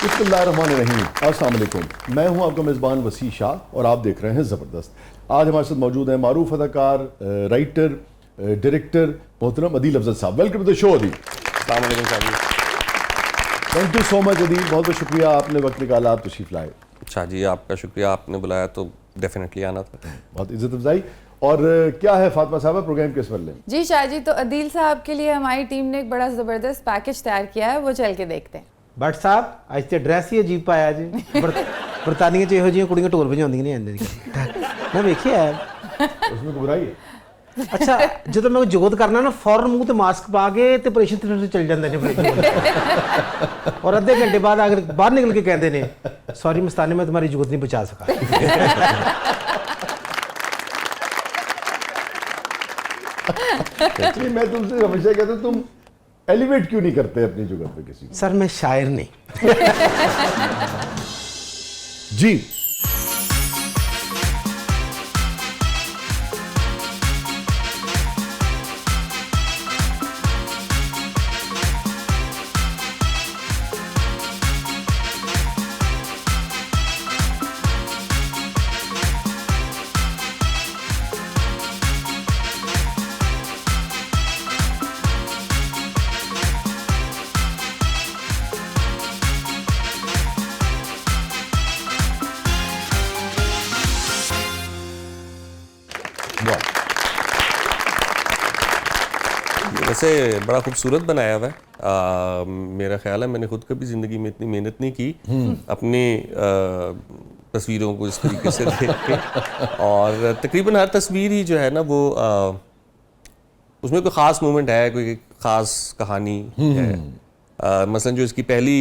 बिस्मिल्लाहिर्रहमानिर्रहीम। अस्सलाम वालेकुम। मैं हूं आपका मेज़बान वसी शाह और आप देख रहे हैं ज़बरदस्त। आज हमारे साथ मौजूद हैं मारूफ अदाकार, राइटर, डायरेक्टर मोहतरम Adeel Afzal sahab. Welcome to the show Adeel. अस्सलाम वालेकुम साहब। Thank you so much Adeel, बहुत बहुत शुक्रिया, आपने वक्त निकाला, आप तशरीफ़ लाए। अच्छा जी, आपका शुक्रिया, आपने बुलाया तो डेफिनेटली आना था। बहुत इज्जत अफजाई। और क्या है फातिमा साहब प्रोग्राम किस पर लें? जी शाह जी, तो अदील साहब के लिए हमारी टीम ने एक बड़ा ज़बरदस्त पैकेज तैयार किया है, वो चल के देखते हैं। बट साहब ਅੱਜ ਤੇ ਡਰੈਸ ਹੀ ਅਜੀਬ ਪਾਇਆ ਜੀ। ਬਰਤਾਨੀਆ 'ਚ ਇਹੋ ਜਿਹੀਆਂ ਕੁੜੀਆਂ ਢੋਲ ਵਜਾਉਂਦੀਆਂ ਨਹੀਂ ਆਂਦੇ ਮੈਂ ਵੇਖਿਆ। उसमें घबराई है। ਅੱਛਾ ਜਦੋਂ ਮੈਂ ਜੋਤ ਕਰਨਾ ਨਾ ਫੌਰਨ ਮੂੰਹ ਤੇ ਮਾਸਕ ਪਾ ਕੇ ਤੇ ਆਪਰੇਸ਼ਨ ਥੀਏਟਰ ਚੱਲ ਜਾਂਦੇ ਨੇ ਔਰ ਅੱਧੇ ਘੰਟੇ ਬਾਅਦ ਆ ਕੇ ਬਾਹਰ ਨਿਕਲ ਕੇ ਕਹਿੰਦੇ ਨੇ ਸੌਰੀ ਮਸਤਾਨੇ ਮੈਂ तुम्हारी जोत नहीं बचा सका। मैं तुमसे हमेशा कहता हूं, तुम एलिवेट क्यों नहीं करते अपनी जुगत पे किसी को? सर मैं शायर नहीं। जी वैसे बड़ा खूबसूरत बनाया हुआ है। मेरा ख्याल है मैंने खुद कभी ज़िंदगी में इतनी मेहनत नहीं की अपनी तस्वीरों को इस तरीके से देख के। और तकरीबन हर तस्वीर ही जो है ना वो उसमें कोई ख़ास मोमेंट है, कोई ख़ास कहानी है। मसलन जो इसकी पहली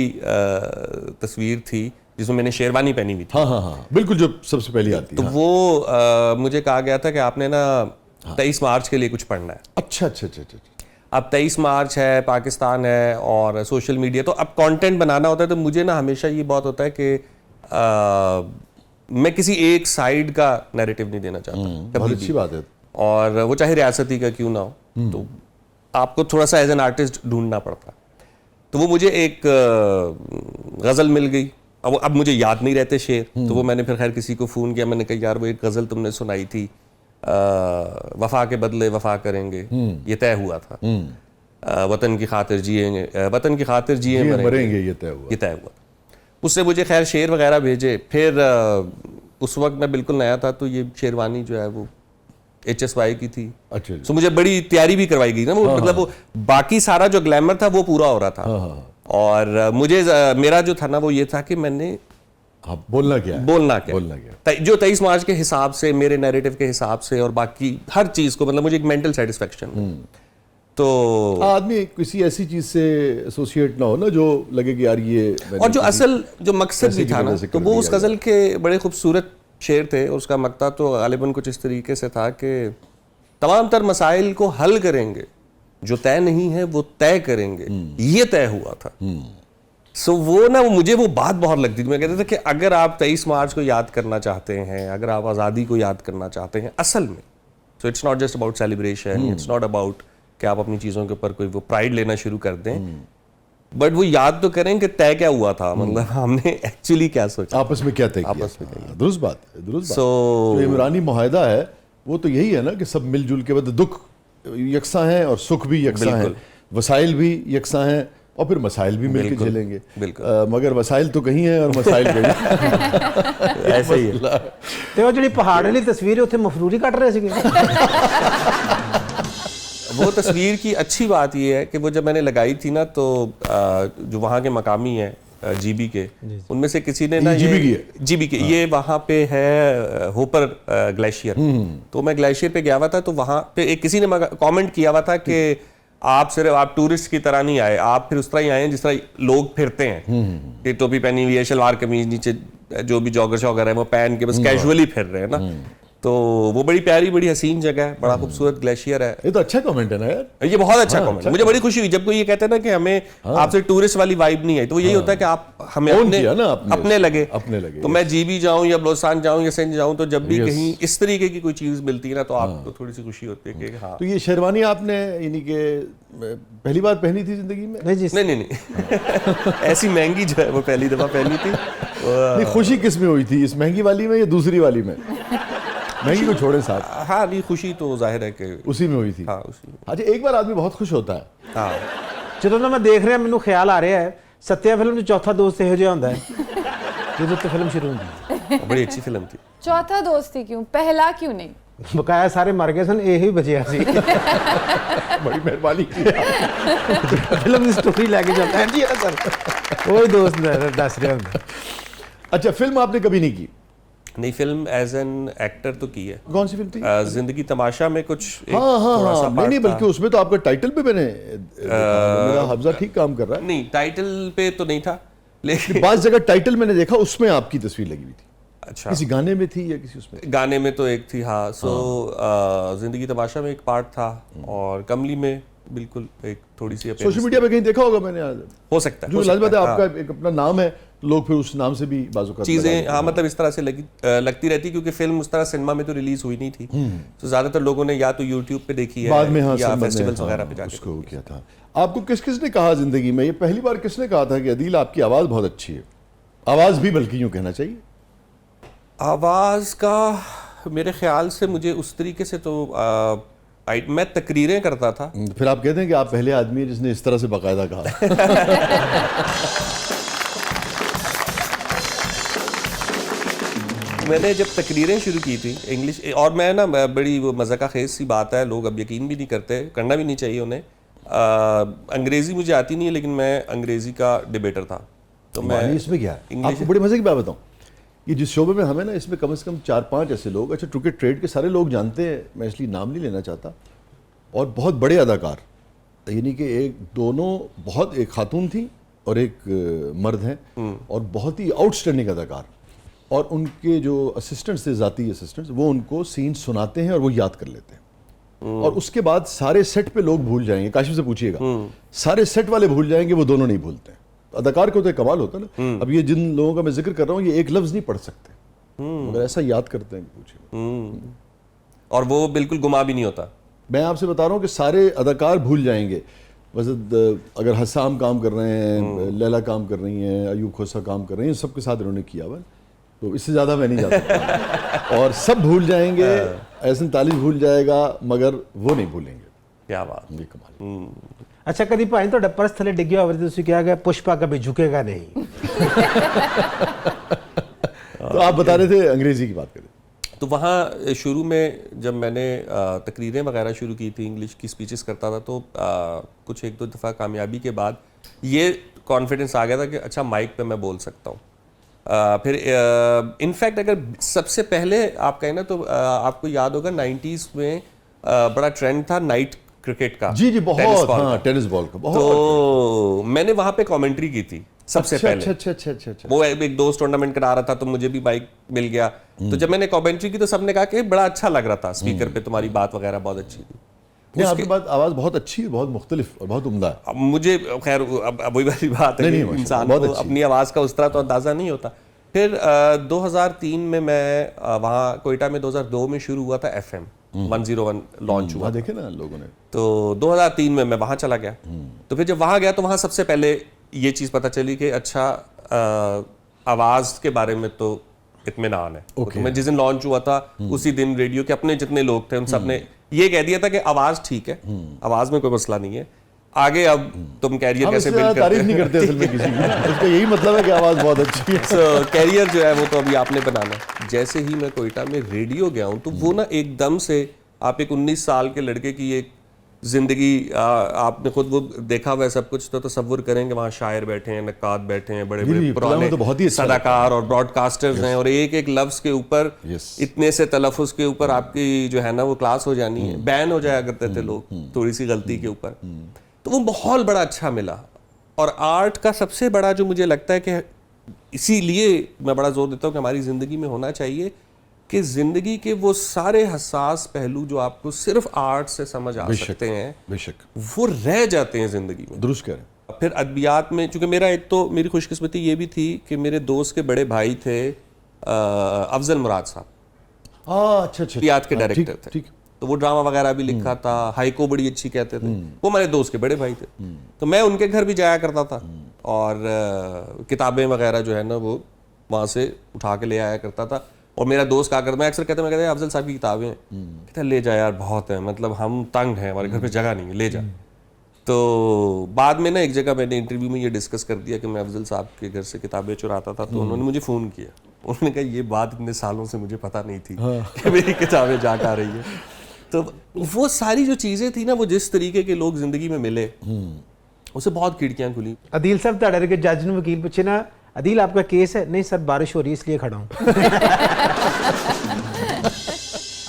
तस्वीर थी जिसमें मैंने शेरवानी पहनी हुई थी, हाँ, बिल्कुल, जो सबसे पहली आती तो है। वो मुझे कहा गया था कि आपने ना 23 मार्च के लिए कुछ पढ़ना है। अच्छा। अब 23 मार्च है, पाकिस्तान है और सोशल मीडिया, तो अब कंटेंट बनाना होता है तो मुझे ना हमेशा ये बहुत होता है कि मैं किसी एक साइड का नैरेटिव नहीं देना चाहता बहुत कभी अच्छी भी। बात है। और वो चाहे रियासती का क्यों ना हो, तो आपको थोड़ा सा एज एन आर्टिस्ट ढूंढना पड़ता। तो वो मुझे एक गज़ल मिल गई। अब मुझे याद नहीं रहते शेर, तो वो मैंने फिर खैर किसी को फ़ोन किया, मैंने कहा यार वो एक गज़ल तुमने सुनाई थी, वफा के बदले वफा करेंगे, ये तय हुआ था, वतन की खातिर जिएंगे, वतन की खातिर जिए मरेंगे, ये तय हुआ। उससे मुझे खैर शेर वगैरह भेजे। फिर उस वक्त मैं बिल्कुल नया था, तो ये शेरवानी जो है वो HSY की थी। अच्छा। तो मुझे बड़ी तैयारी भी करवाई गई ना, वो मतलब वो बाकी सारा जो ग्लैमर था वो पूरा हो रहा था। और मुझे मेरा जो था ना वो ये था कि मैंने बोलना क्या जो 23 मार्च के हिसाब से, मेरे नैरेटिव के हिसाब से और बाकी हर चीज को, मतलब मुझे एक मेंटल सेटिस्फेक्शन। तो आदमी किसी ऐसी चीज से एसोसिएट ना हो ना जो लगे कि यार ये, और जो असल जो मकसद भी था ना, तो वो उस गजल के बड़े खूबसूरत शेर थे। और उसका मकता तो गालिबन कुछ इस तरीके से था कि तमाम तर मसाइल को हल करेंगे, जो तय नहीं है वो तय करेंगे, ये तय हुआ था। सो वो ना, वो मुझे वो बात बहुत लगती थी। मैं कहता था कि अगर आप 23 मार्च को याद करना चाहते हैं, अगर आप आज़ादी को याद करना चाहते हैं असल में, so it's not just about celebration, it's not about कि आप अपनी चीज़ों के ऊपर कोई वो प्राइड लेना शुरू कर दें, बट वो याद तो करें कि तय क्या हुआ था, मतलब हमने एक्चुअली क्या सोचा, आपस में क्या तय किया। आपस में क्या। दुरुस्त बात है। So, जो इमरानी मुआहदा है वो तो यही है ना कि सब मिलजुल के बाद दुख यकसा हैं और सुख भी यकसा हैं, वसाइल भी यकसा हैं और फिर मसाइल भी मिलकर झेलेंगे। मगर वसाइल तो कहीं हैं और मसाइल कहीं। ऐसा ही है। ਤੇ ਉਹ ਜਿਹੜੀ ਪਹਾੜ ਵਾਲੀ ਤਸਵੀਰ ਹੈ ਉੱਥੇ ਮਫਰੂਰੀ ਕੱਟ ਰਹੇ ਸੀਗੇ। वो तस्वीर की अच्छी बात ये है कि वो जब मैंने लगाई थी ना, तो जो वहाँ के मकामी हैं GB के, उनमें से किसी ने ना GB के ये वहाँ पे है होपर ग्लेशियर। तो मैं ग्लेशियर पे गया हुआ था, तो वहाँ पे एक किसी ने कमेंट किया हुआ था कि आप टूरिस्ट की तरह नहीं आए, आप फिर उस तरह ही आए हैं जिस तरह लोग फिरते हैं, कि टोपी पहनी हुई है, शलवार कमीज, नीचे जो भी जॉगर शॉगर है वो पहन के बस कैजुअली फिर रहे हैं ना। तो वो बड़ी प्यारी, बड़ी हसीन जगह है, बड़ा खूबसूरत ग्लेशियर है। ये तो अच्छा कमेंट है ना यार, ये बहुत अच्छा कमेंट, मुझे बड़ी खुशी हुई जब कोई ये कहते हैं ना कि हमें आपसे टूरिस्ट वाली वाइब नहीं आई, तो यही होता है कि आप हमें अपने लगे। तो मैं जीबी जाऊं या ब्लोसान जाऊं या सेंट जाऊं, तो जब भी कहीं इस तरीके की कोई चीज मिलती है ना, तो आपको थोड़ी सी खुशी होती है कि हाँ। तो ये शेरवानी आपने यानी कि पहली बार पहनी थी जिंदगी में? नहीं ऐसी महंगी जो है वो पहली दफा पहनी थी। नहीं, खुशी किस में हुई थी, इस महंगी वाली में या दूसरी वाली में? महंगी को छोड़े साथ। हाँ नहीं, खुशी तो जाहिर है कि उसी में हुई थी। हाँ उसी में। अच्छा, एक बार आदमी बहुत खुश होता है। हाँ ਜਦੋਂ ਨਾ ਮੈਂ ਦੇਖ ਰਿਹਾ ਮੈਨੂੰ ਖਿਆਲ ਆ ਰਿਹਾ ਹੈ ਸੱਤਿਆ ਫਿਲਮ 'ਚ ਚੌਥਾ ਦੋਸਤ ਇਹੋ ਜਿਹਾ ਹੁੰਦਾ ਹੈ ਜਦੋਂ ਤੇ ਫਿਲਮ ਸ਼ੁਰੂ ਹੁੰਦੀ ਹੈ। बड़ी अच्छी फिल्म थी। चौथा दोस्त ही क्यों, पहला क्यों नहीं? ਬਕਾਇਆ ਸਾਰੇ ਮਰ ਗਏ ਸਨ, ਇਹ ਹੀ ਬਚਿਆ ਸੀ। बड़ी मेहरबानी की। ਫਿਲਮ ਦੀ ਸਟੋਰੀ ਲੈ ਕੇ ਚੱਲਦਾ ਹੈ ਜੀ ਇਹ ਸਰ, ਉਹ ਹੀ ਦੋਸਤ ਦੱਸ ਰਿਹਾ ਹੁੰਦਾ। अच्छा, फिल्म आपने कभी नहीं की? नहीं, फिल्म एज एन एक्टर तो की है। कौन सी फिल्म थी? जिंदगी तमाशा में कुछ एक हाँ हाँ थोड़ा सा हाँ, part नहीं था। बल्कि उसमें तो आपका टाइटल पे मैंने मेरा हफ्जा ठीक काम कर रहा है। नहीं, टाइटल पे तो नहीं था, लेकिन बाज़ जगह टाइटल मैंने देखा, उसमें आपकी तस्वीर लगी हुई थी। अच्छा, किसी गाने में थी या किसी उसमें? गाने में तो एक थी हाँ। सो जिंदगी तमाशा में एक पार्ट था, और कमली में बिल्कुल एक थोड़ी सी appearance सोशल मीडिया पे कहीं देखा होगा मैंने आज। हो सकता है, जो लाजमी बात है, आपका एक अपना नाम है, लोग फिर उस नाम से भी बाजू का चीजें हाँ मतलब इस तरह से लगती रहती, क्योंकि फिल्म उस तरह सिनेमा में तो रिलीज हुई नहीं थी, तो ज्यादातर लोगों ने या तो यूट्यूब पे देखी है बाद में हाँ, या फेस्टिवल्स वगैरह पे जाके उसको किया था। आपको किस किसने कहा जिंदगी में, ये पहली बार किसने कहा था कि अदील आपकी आवाज बहुत अच्छी है? आवाज भी बल्कि यूं कहना चाहिए। आवाज का मेरे ख्याल से मुझे उस तरीके से तो मैं तकरीरें करता था। फिर आप कहते हैं कि आप पहले आदमी हैं जिसने इस तरह से बाकायदा कहा। मैंने जब तकरीरें शुरू की थी इंग्लिश, और मैं ना बड़ी वो मज़ा का खेज सी बात है, लोग अब यकीन भी नहीं करते, करना भी नहीं चाहिए उन्हें। अंग्रेज़ी मुझे आती नहीं है, लेकिन मैं अंग्रेज़ी का डिबेटर था। तो मैं इसमें क्या है, आपको बड़ी मजे की बात बताऊं, ये जिस शोबे में हमें ना, इसमें कम से कम 4-5 ऐसे लोग, अच्छा चूंकि ट्रेड के सारे लोग जानते हैं, मैं इसलिए नाम नहीं लेना चाहता, और बहुत बड़े अदाकार, यानी कि एक खातून थी और एक मर्द हैं, और बहुत ही आउटस्टैंडिंग अदाकार, और उनके जो असिस्टेंट्स थे, ज़ाती असिस्टेंट्स, वो उनको सीन सुनाते हैं और वो याद कर लेते हैं, और उसके बाद सारे सेट पे लोग भूल जाएंगे। काशिफ से पूछिएगा, सारे सेट वाले भूल जाएंगे, वो दोनों नहीं भूलते हैं। अदाकार को तो एक कमाल होता है ना। अब ये जिन लोगों का मैं जिक्र कर रहा हूँ, ये एक लफ्ज नहीं पढ़ सकते, मगर ऐसा याद करते हैं, पूछिए। और वो बिल्कुल गुमा भी नहीं होता। मैं आपसे बता रहा हूँ कि सारे अदाकार भूल जाएंगे, बस अगर हसाम काम कर रहे हैं, लैला काम कर रही हैं, अयूब खोसा काम कर रही हैं, सबके साथ इन्होंने किया हुआ, तो इससे ज़्यादा मैं नहीं जा सकता। और सब भूल जाएंगे, एहसन तालिब भूल जाएगा, मगर वो नहीं भूलेंगे। क्या बात, ये कमाल। ਅੱਛਾ, ਕਦੀ ਭਾਈ ਤੁਹਾਡਾ ਪਰਸ ਥੱਲੇ ਡਿੱਗਿਆ ਹੋਵੇ ਤੇ ਤੁਸੀਂ ਕਿਹਾ ਗਿਆ पुष्पा कभी झुकेगा नहीं? तो आप बता रहे थे अंग्रेजी की बात करें। तो वहाँ शुरू में जब मैंने तकरीरें वगैरह शुरू की थी, इंग्लिश की स्पीचेस करता था, तो कुछ एक दो दफ़ा कामयाबी के बाद ये कॉन्फिडेंस आ गया था कि अच्छा माइक पे मैं बोल सकता हूँ। फिर इनफैक्ट अगर सबसे पहले आप कहें ना, तो आपको याद होगा 90s में बड़ा ट्रेंड था नाइट क्रिकेट का। जी बहुत, हाँ, टेनिस बॉल का बहुत। तो मैंने वहां पे कमेंट्री की थी सबसे पहले। अच्छा। वो एक दोस्त टूर्नामेंट करा रहा था, तो मुझे भी बाइक मिल गया। तो जब मैंने कमेंट्री की, तो सबने कहा कि बड़ा अच्छा लग रहा था, स्पीकर पे तुम्हारी बात वगैरह बहुत अच्छी थी। आपकी बात, आवाज बहुत अच्छी है, बहुत मुख्तलिफ और बहुत उम्दा है। अब मुझे खैर अब वही वाली बात है, इंसान को अपनी आवाज का उस तरह तो अंदाजा नहीं होता। फिर 2003 में मैं वहाँ कोयटा में 2002 में शुरू हुआ था FM 101 लॉन्च हुआ, देखे ना लोगों ने। तो 2003 में मैं वहाँ चला गया। तो फिर जब वहाँ गया, तो वहाँ सबसे पहले ये चीज़ पता चली कि अच्छा आवाज़ के बारे में तो इत्मीनान है। तो मैं जिस दिन लॉन्च हुआ था, उसी दिन रेडियो के अपने जितने लोग थे, उन सब ने ये कह दिया था कि आवाज़ ठीक है, आवाज़ में कोई मसला नहीं है, आगे अब तुम कैरियर कैसे बिल्ड करते हो। तारीफ नहीं करते असल में किसी की, उसका यही मतलब है कि आवाज़ बहुत अच्छी है। So, कैरियर जो है वो तो अभी आपने बनाना है। जैसे ही मैं कोयटा में रेडियो गया हूँ, तो वो ना एकदम से आप एक 19 साल के लड़के की एक जिंदगी, आपने खुद वो देखा हुआ है सब कुछ, तो तसव्वुर करेंगे वहाँ शायर बैठे हैं, नक्काद बैठे हैं, बड़े बड़े पुराने तो बहुत ही सदाकार और ब्रॉडकास्टर्स हैं, और एक एक लफ्ज के ऊपर इतने से तलफ़ुज़ के ऊपर आपकी जो है ना वो क्लास हो जानी है, बैन हो जाया करते थे लोग थोड़ी सी गलती के ऊपर। तो वो माहौल बड़ा अच्छा मिला। और आर्ट का सबसे बड़ा जो मुझे लगता है कि इसीलिए मैं बड़ा जोर देता हूँ कि हमारी ज़िंदगी में होना चाहिए कि जिंदगी के वो सारे हसास पहलू जो आपको सिर्फ आर्ट से समझ आ सकते हैं, बेशक वो रह जाते हैं जिंदगी में। दुरुस्त करें। फिर अदबियात में, चूंकि मेरा एक तो मेरी खुशकिस्मती ये भी थी कि मेरे दोस्त के बड़े भाई थे अफजल मुराद साहब, अच्छा अच्छा, अदबियात के डायरेक्टर थे। ठीक। तो वो ड्रामा वगैरह भी लिखा था, हाइको बड़ी अच्छी कहते थे। वो हमारे दोस्त के बड़े भाई थे, तो मैं उनके घर भी जाया करता था और किताबें वगैरह जो है ना वो वहाँ से उठा के ले आया करता था। और मेरा दोस्त कहा करता, मैं अक्सर कहता, मैं कहता अफजल साहब की किताबें हैं, कहता ले जा यार, बहुत है, मतलब हम तंग हैं, हमारे घर पे जगह नहीं है, ले जा। तो बाद में ना एक जगह मैंने इंटरव्यू में ये डिस्कस कर दिया कि मैं अफजल साहब के घर से किताबें चुराता था, तो उन्होंने मुझे फ़ोन किया, उन्होंने कहा ये बात इतने सालों से मुझे पता नहीं थी कि मेरी किताबें जा आ रही है। तो वो सारी जो चीज़ें थी ना, वो जिस तरीके के लोग ज़िंदगी में मिले, उसे बहुत खिड़कियाँ खुली। अदील साहब ਤੁਹਾਡੇ के जज ने वकील पूछे ना, अदील आपका केस है? नहीं सर, बारिश हो रही है इसलिए खड़ा हूँ।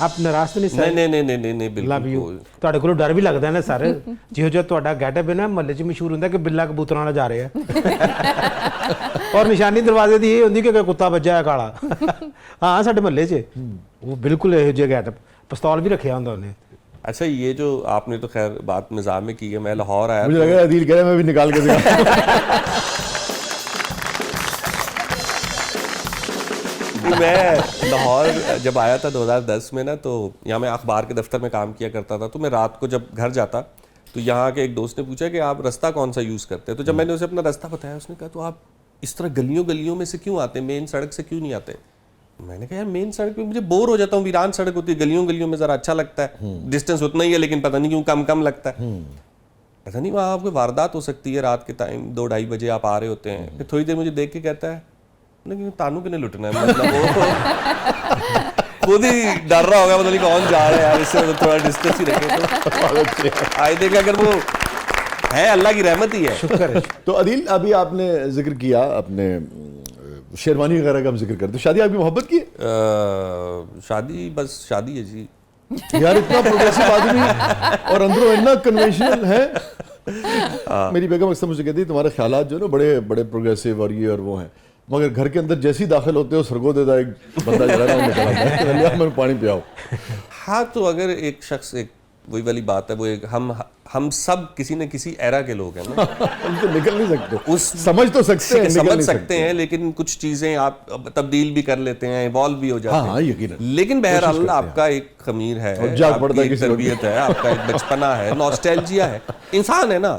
आप नाराज तो नहीं सर? नहीं बिल्कुल। ਤੁਹਾਡੇ ਕੋਲੋਂ ਡਰ ਵੀ ਲੱਗਦਾ ਨਾ ਸਰ, ਜਿਹੋ ਜਿਹਾ ਤੁਹਾਡਾ ਗੈਟਅਪ ਹੈ ਨਾ, ਮਹੱਲੇ 'ਚ ਮਸ਼ਹੂਰ ਹੁੰਦਾ ਕਿ ਬਿੱਲਾ ਕਬੂਤਰਾਂ ਨਾਲ ਜਾ ਰਿਹਾ ਔਰ ਨਿਸ਼ਾਨੀ ਦਰਵਾਜ਼ੇ ਦੀ ਇਹ ਹੁੰਦੀ ਕਿ ਕੁੱਤਾ ਵੱਜਾ ਹੈ ਕਾਲਾ। ਹਾਂ ਸਾਡੇ ਮਹੱਲੇ 'ਚ ਉਹ ਬਿਲकुल ਇਹੋ ਜਿਹਾ ਗੈਟਅਪ, ਪਿਸਤੌਲ भी रखा ਹੁੰਦਾ ਉਹਨੇ। अच्छा, ये जो आपने तो खैर बात मज़ाक में की है, मैं लाहौर आया, मुझे लगा अदील कह रहा है मैं भी निकाल के दिखा। मैं लाहौर जब आया था 2010 में ना, तो यहाँ मैं अखबार के दफ्तर में काम किया करता था। तो मैं रात को जब घर जाता तो यहाँ के एक दोस्त ने पूछा कि आप रास्ता कौन सा यूज़ करते हैं। तो जब मैंने उसे अपना रास्ता बताया, उसने कहा तो आप इस तरह गलियों गलियों में से क्यों आते हैं, मेन सड़क से क्यों नहीं आते? मैंने कहा यार मेन सड़क पे मुझे बोर हो जाता हूँ, वीरान सड़क होती है, गलियों गलियों में ज़रा अच्छा लगता है, डिस्टेंस उतना ही है लेकिन पता नहीं क्यों कम कम लगता है। पता नहीं वहाँ आपको वारदात हो सकती है, रात के टाइम 2-2:30 बजे आप आ रहे होते हैं। फिर थोड़ी देर मुझे देख के कहता है लेकिन तानू किन्हें लुटना है, मतलब वो खुद ही डर रहा होगा, पता नहीं कौन जा रहा है यार, इससे तो थोड़ा डिस्टेंस ही रखे। तो आई देखा अगर वो है अल्लाह की रहमत ही है, शुक्र है। तो अदील, अभी आपने जिक्र किया अपने शेरवानी वगैरह का, हम जिक्र करते, शादी आपकी मोहब्बत की? शादी बस शादी है जी यार, इतना प्रोग्रेसिव आदमी और अंदरों इतना कन्वेंशनल है। मेरी बेगम अक्सर मुझे कहती है तुम्हारे ख्यालात जो है ना बड़े बड़े प्रोग्रेसिव और ये और वो हैं, मगर घर के अंदर जैसे ही दाखिल होते हो सरगो देता एक बंदा जो है ना निकल आता है, मैं पानी पियाओ। हाँ, तो अगर एक शख्स, एक वही वाली बात है, वो एक हम सब किसी न किसी एरा के लोग हैं ना, हम तो निकल नहीं सकते, उस समझ तो सकते हैं, समझ सकते हैं, लेकिन कुछ चीज़ें आप तब्दील भी कर लेते हैं, इवॉल्व भी हो जाते हैं। हाँ, यकीनन। लेकिन बहरहाल आपका एक खमीर है, आपकी एक तरबियत है, आपका एक बचपना है, नॉस्टैल्जिया है। इंसान है ना,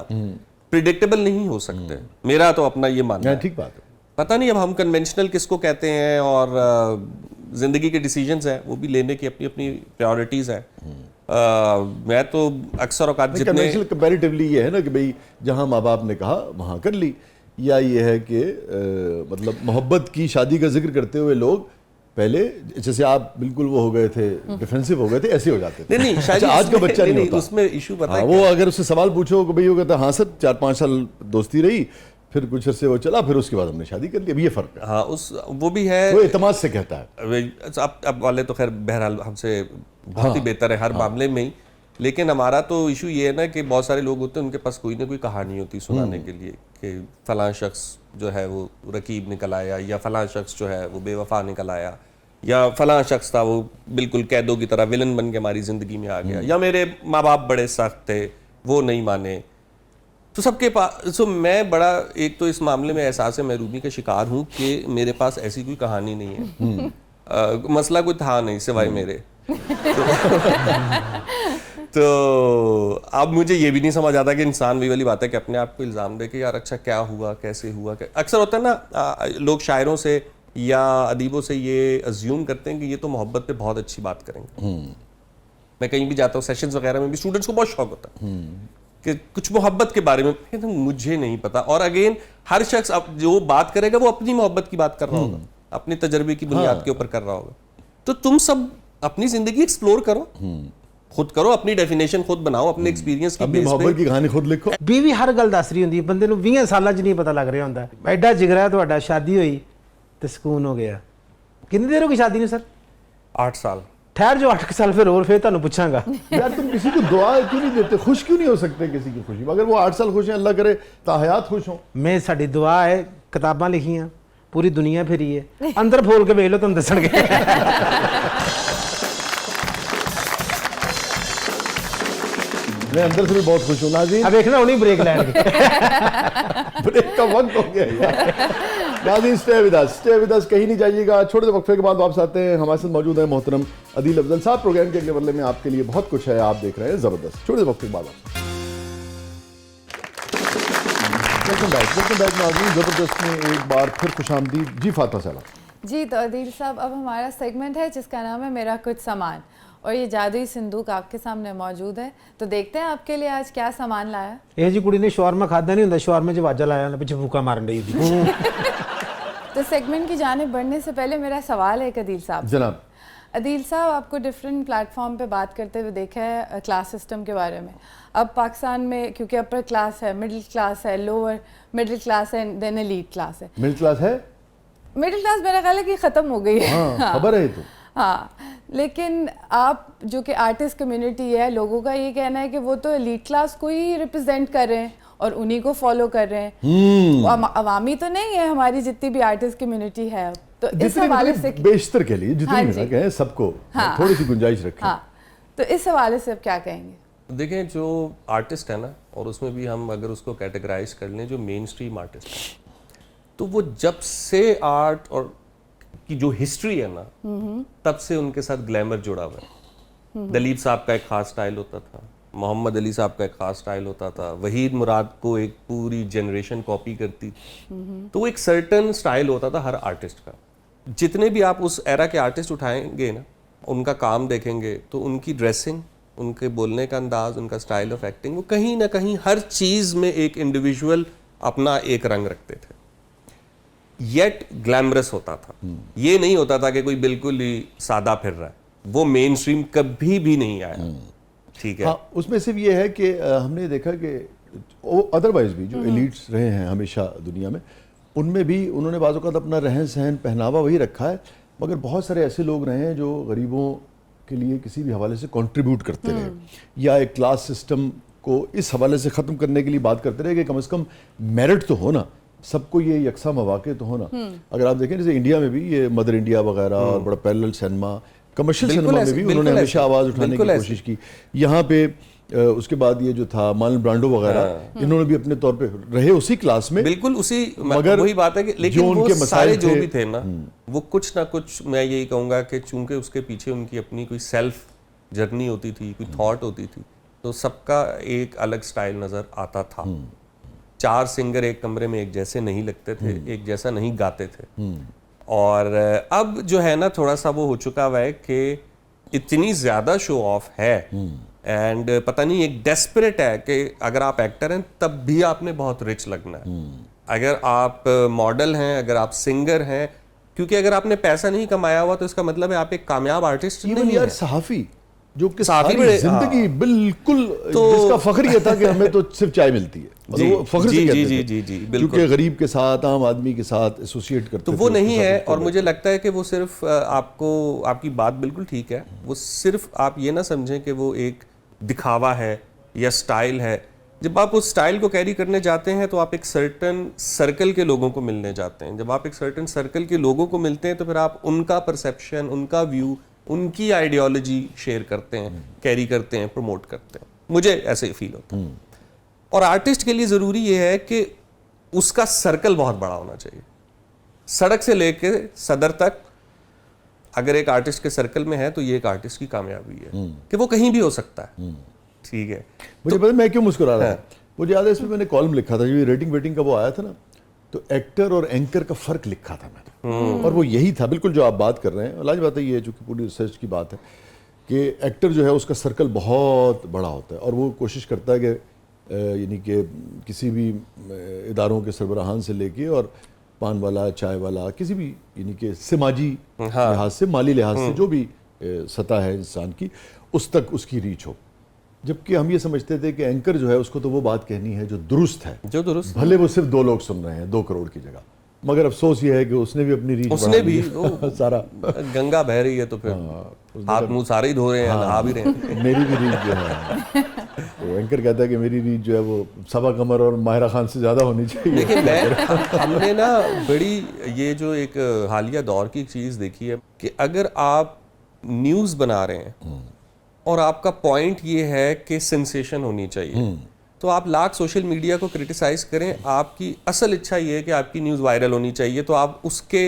प्रिडिक्टेबल नहीं हो सकते, मेरा तो अपना ये मानना है। ठीक बात है। पता नहीं अब हम कन्वेंशनल किसको कहते हैं, और ज़िंदगी के डिसीजंस हैं वो भी लेने की अपनी अपनी प्रायोरिटीज़ हैं। मैं तो अक्सर औकात जितने कंपैरेटिवली ये है ना कि भाई जहाँ माँ बाप ने कहा वहाँ कर ली, या ये है कि मतलब मोहब्बत की शादी का जिक्र करते हुए लोग पहले जैसे आप बिल्कुल वो हो गए थे, डिफेंसिव हो गए थे, ऐसे हो जाते थे। नहीं, अच्छा, आज का बच्चा नहीं होता। उसमें इशू पता है, वो अगर उससे सवाल पूछो कि भाई वो कहता हाँ सर 4-5 साल दोस्ती रही, फिर कुछ अर्से वो चला, फिर उसके बाद हमने शादी कर ली। अब ये फर्क है। हाँ, वो भी है, वो एतमाद से कहता है। अब वाले तो खैर बहरहाल हमसे बहुत ही बेहतर है हर मामले में ही, लेकिन हमारा तो इशू ये है ना कि बहुत सारे लोग होते हैं उनके पास कोई ना कोई कहानी होती सुनाने के लिए कि फलां शख्स जो है वो रकीब निकल आया, या फलां शख्स जो है वो बेवफा निकल आया, या फलां शख्स था वो बिल्कुल कैदों की तरह विलन बन के हमारी ज़िंदगी में आ गया, या मेरे माँ बाप बड़े सख्त थे वो नहीं माने। तो सबके पास, तो मैं बड़ा एक तो इस मामले में एहसास महरूमी का शिकार हूँ कि मेरे पास ऐसी कोई कहानी नहीं है। मसला कोई था नहीं सिवाय मेरे। तो अब मुझे ये भी नहीं समझ आता कि इंसान वही वाली बात है कि अपने आप को इल्ज़ाम दे कि यार अच्छा क्या हुआ, कैसे हुआ। अक्सर होता है ना, लोग शायरों से या अदीबों से ये अज्यूम करते हैं कि ये तो मोहब्बत पे बहुत अच्छी बात करेंगे। मैं कहीं भी जाता हूँ, सेशंस वगैरह में भी स्टूडेंट्स को बहुत शौक होता है कि कुछ मोहब्बत के बारे में, तो मुझे नहीं पता। और अगेन हर शख्स अब जो बात करेगा वो अपनी मोहब्बत की बात कर रहा होगा, अपने तजर्बे की बुनियाद के ऊपर कर रहा होगा। तो तुम सब अपनी जिंदगी एक्सप्लोर करो, खुद करो, अपनी डेफिनेशन खुद बनाओ, अपने एक्सपीरियंस की बेस पे मोहब्बत की कहानी खुद लिखो। बीवी हर गल दस रही होंदी, बंदे नूं 20 सालां च नहीं पता लग रहा होंदा। एडा जिगरा तुहाडा, शादी हुई ते सुकून हो गया। कितनी देर हो गई शादी नूं सर? 8 साल। ठहर जो 8 साल फिर और फिर तुहानूं पूछांगा। यार तुम किसी को दुआ क्यों नहीं देते, खुश क्यों नहीं हो सकते किसी की खुशी? अगर वो 8 साल खुश हैं, अल्लाह करे ताहयात खुश हो। मैं साडी दुआ है, किताबां लिखियां, पूरी दुनिया फिरी है, अंदर फोल के वेख लो तुम दसणगे। मैं अंदर से भी बहुत खुश हूँ नाज़रीन। अब देखना उन्हीं ब्रेक लेंगे। ब्रेक का वक्त हो गया यार। नाज़रीन स्टे विद अस, कहीं नहीं जाइएगा। छोटे से वक्फे के बाद वापस आते हैं। हमारे साथ मौजूद है मोहतरम अदील अफजल साहब। प्रोग्राम के अगले बदले में आपके लिए बहुत कुछ है, आप देख रहे हैं ज़बरदस्त। छोटे से वक्फे के बाद वेलकम बैक नाज़रीन। ज़बरदस्त में एक बार फिर खुशामदीद। जी फातिमा साहब। जी तो अदील साहब, अब हमारा सेगमेंट है जिसका नाम है मेरा कुछ सामान, और ये जादुई सिंदूक आपके सामने मौजूद है। तो देखते हैं आपके लिए आज क्या सामान लाया। ਇਹ ਜੀ ਕੁੜੀ ਨੇ ਸ਼ਾਰਮਾ ਖਾਦਾ नहीं ਹੁੰਦਾ, ਸ਼ਾਰਮੇ 'ਚ ਵਾਜਾ ਲਾਇਆ ਨਾ ਪਿੱਛੇ ਫੂਕਾ ਮਾਰਨ ਡਈ ਸੀ। तो सेगमेंट की जानिब बढ़ने से पहले मेरा सवाल है अदील साहब। जनाब। अदील साहब, आपको डिफरेंट प्लेटफॉर्म पे बात करते हुए देखा है क्लास सिस्टम के बारे में। अब पाकिस्तान में क्योंकि अपर क्लास है, मिडिल क्लास है, लोअर मिडिल क्लास है, देन एलीट क्लास है। मिडिल क्लास है, मिडिल क्लास मेरा ख्याल है कि ख़त्म हो गई है। हाँ, खबर है तो। हाँ, लेकिन आप जो कि आर्टिस्ट कम्युनिटी है, लोगों का ये कहना है कि वो तो एलीट क्लास को ही रिप्रेजेंट कर रहे हैं और उन्हीं को फॉलो कर रहे हैं। अवामी तो नहीं है हमारी जितनी भी आर्टिस्ट कम्युनिटी है। तो इस हवाले से बेशतर के लिए जितनी भी ना कहें, सबको थोड़ी सी गुंजाइश रखें। हाँ, तो इस हवाले से आप क्या कहेंगे? देखें, जो आर्टिस्ट है ना, और उसमें भी हम अगर उसको कैटेगराइज कर लें, जो मेन स्ट्रीम आर्टिस्ट है, तो वो जब से आर्ट और की जो हिस्ट्री है ना, तब से उनके साथ ग्लैमर जुड़ा हुआ है। दलीप साहब का एक खास स्टाइल होता था, मोहम्मद अली साहब का एक खास स्टाइल होता था, वहीद मुराद को एक पूरी जनरेशन कॉपी करती थी। तो वो एक सर्टन स्टाइल होता था हर आर्टिस्ट का। जितने भी आप उस एरा के आर्टिस्ट उठाएंगे ना, उनका काम देखेंगे तो उनकी ड्रेसिंग, उनके बोलने का अंदाज, उनका स्टाइल ऑफ एक्टिंग, वो कहीं ना कहीं हर चीज़ में एक इंडिविजुअल अपना एक रंग रखते थे, येट ग्लैमरस होता था। ये नहीं होता था कि कोई बिल्कुल ही सादा फिर रहा है। वो मेन स्ट्रीम कभी भी नहीं आया। ठीक है। हाँ, उसमें सिर्फ ये है कि हमने देखा कि अदरवाइज भी जो एलीट्स रहे हैं हमेशा दुनिया में, उनमें भी उन्होंने बाज़ औक़ात अपना रहन सहन पहनावा वही रखा है, मगर बहुत सारे ऐसे लोग रहे हैं जो गरीबों के लिए किसी भी हवाले से कंट्रीब्यूट करते रहे, या एक क्लास सिस्टम को इस हवाले से ख़त्म करने के लिए बात करते रहे कि कम से कम मेरिट तो हो ना, सबको ये यकसा मौके तो होना। अगर आप देखें जैसे इंडिया में भी ये मदर इंडिया वगैरह और बड़ा पैरेलल सिनेमा, कमर्शियल सिनेमा में भी उन्होंने हमेशा आवाज़ उठाने की कोशिश की। यहाँ पे उसके बाद ये जो था मार्लन ब्रांडो वगैरह, इन्होंने भी अपने तौर पे रहे उसी क्लास में, बिल्कुल उसी, मगर वही बात है कि लेकिन वो सारे जो भी थे ना, वो कुछ ना कुछ, मैं यही कहूँगा कि चूंकि उसके पीछे उनकी अपनी कोई सेल्फ जर्नी होती थी, कोई थॉट होती थी, तो सबका एक अलग स्टाइल नज़र आता था। चार सिंगर एक कमरे में एक जैसे नहीं लगते थे, एक जैसा नहीं गाते थे। और अब जो है ना, थोड़ा सा वो हो चुका हुआ है कि इतनी ज़्यादा शो ऑफ है, एंड पता नहीं एक डेस्परेट है कि अगर आप एक्टर हैं तब भी आपने बहुत रिच लगना है, अगर आप मॉडल हैं, अगर आप सिंगर हैं, क्योंकि अगर आपने पैसा नहीं कमाया हुआ तो इसका मतलब है आप एक कामयाब आर्टिस्ट नहीं यार। सहाफ़ी जो कि सारी जिंदगी बिल्कुल, तो जिसका फख्र ये था कि हमें तो सिर्फ चाय मिलती है, मतलब वो फख्र से कहते थे, क्योंकि गरीब के साथ, आम आदमी के साथ एसोसिएट करते तो थे, वो नहीं है। और मुझे लगता है कि वो सिर्फ आपको, आपकी बात बिल्कुल ठीक है, वो सिर्फ आप ये ना समझें कि वो एक दिखावा है या स्टाइल है। जब आप उस स्टाइल को कैरी करने जाते हैं तो आप एक सर्टन सर्कल के लोगों को मिलने जाते हैं। जब आप एक सर्टन सर्कल के लोगों को मिलते हैं तो फिर आप उनका परसेप्शन, उनका व्यू, उनकी आइडियोलॉजी शेयर करते हैं, कैरी करते हैं, प्रमोट करते हैं। मुझे ऐसे ही फील होता है। और आर्टिस्ट के लिए ज़रूरी ये है कि उसका सर्कल बहुत बड़ा होना चाहिए। सड़क से लेके सदर तक अगर एक आर्टिस्ट के सर्कल में है तो ये एक आर्टिस्ट की कामयाबी है कि वो कहीं भी हो सकता है। ठीक है। मुझे पता मैं क्यों मुस्कुरा रहा है, मुझे याद है इसमें मैंने कॉलम लिखा था, जो रेटिंग वेटिंग का वो आया था ना, तो एक्टर और एंकर का फ़र्क लिखा था मैंने, और वो यही था बिल्कुल जो आप बात कर रहे हैं। लाज बात है, ये जो कि पूरी रिसर्च की बात है कि एक्टर जो है उसका सर्कल बहुत बड़ा होता है, और वो कोशिश करता है कि यानी कि किसी भी इदारों के सरबराहान से लेके और पान वाला, चाय वाला, किसी भी यानी कि समाजी लिहाज से, माली लिहाज से जो भी सतह है इंसान की, उस तक उसकी रीच हो। जबकि हम ये समझते थे कि एंकर जो है उसको तो वो बात कहनी है जो दुरुस्त है, जो दुरुस्त, भले वो सिर्फ 2 लोग सुन रहे हैं 2 करोड़ की जगह, मगर अफसोस ये है कि उसने भी अपनी रीच, उसने भी सारा गंगा बह रही है तो फिर हाथ मुंह सारे ही धो रहे हैं, नहा भी रहे हैं। मेरी भी रीच जो है तो एंकर कहता है कि मेरी रीच जो है वो सबा कमर और माहिरा खान से ज़्यादा होनी चाहिए। लेकिन हमने ना बड़ी ये जो एक हालिया दौर की चीज़ देखी है कि अगर आप न्यूज़ बना रहे हैं और आपका पॉइंट ये है कि सेंसेशन होनी चाहिए, तो आप लाख सोशल मीडिया को क्रिटिसाइज करें, आपकी असल इच्छा ये है कि आपकी न्यूज़ वायरल होनी चाहिए, तो आप उसके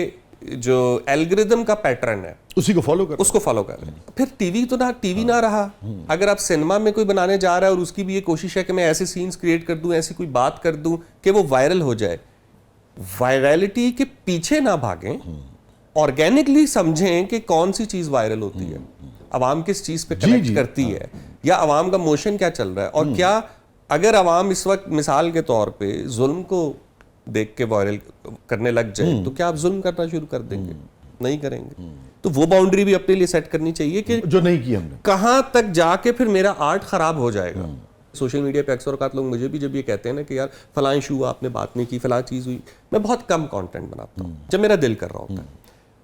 जो एल्गोरिदम का पैटर्न है उसी को फॉलो कर, उसको फॉलो कर रहे हैं। फिर टीवी ना रहा। अगर आप सिनेमा में कोई बनाने जा रहा है और उसकी भी ये कोशिश है कि मैं ऐसे सीन्स क्रिएट कर दूं, ऐसी कोई बात कर दूं कि वो वायरल हो जाए, वायरलिटी के पीछे ना भागें, ऑर्गेनिकली समझें कि कौन सी चीज वायरल होती है, अवाम किस चीज पे कनेक्ट करती है, या अवाम का मोशन क्या चल रहा है, और क्या अगर अवाम इस वक्त मिसाल के तौर पे जुल्म को देख के वायरल करने लग जाए तो क्या आप जुल्म करना शुरू कर देंगे? नहीं करेंगे। तो वो बाउंड्री भी अपने लिए सेट करनी चाहिए कि जो नहीं की हमने, कहां तक जाके फिर मेरा आर्ट खराब हो जाएगा। सोशल मीडिया पे अक्सर औकात लोग मुझे भी जब ये कहते हैं ना कि यार फलां इशू आपने बात नहीं की, फलां चीज हुई, मैं बहुत कम कंटेंट बनाता हूं जब मेरा दिल कर रहा होता है।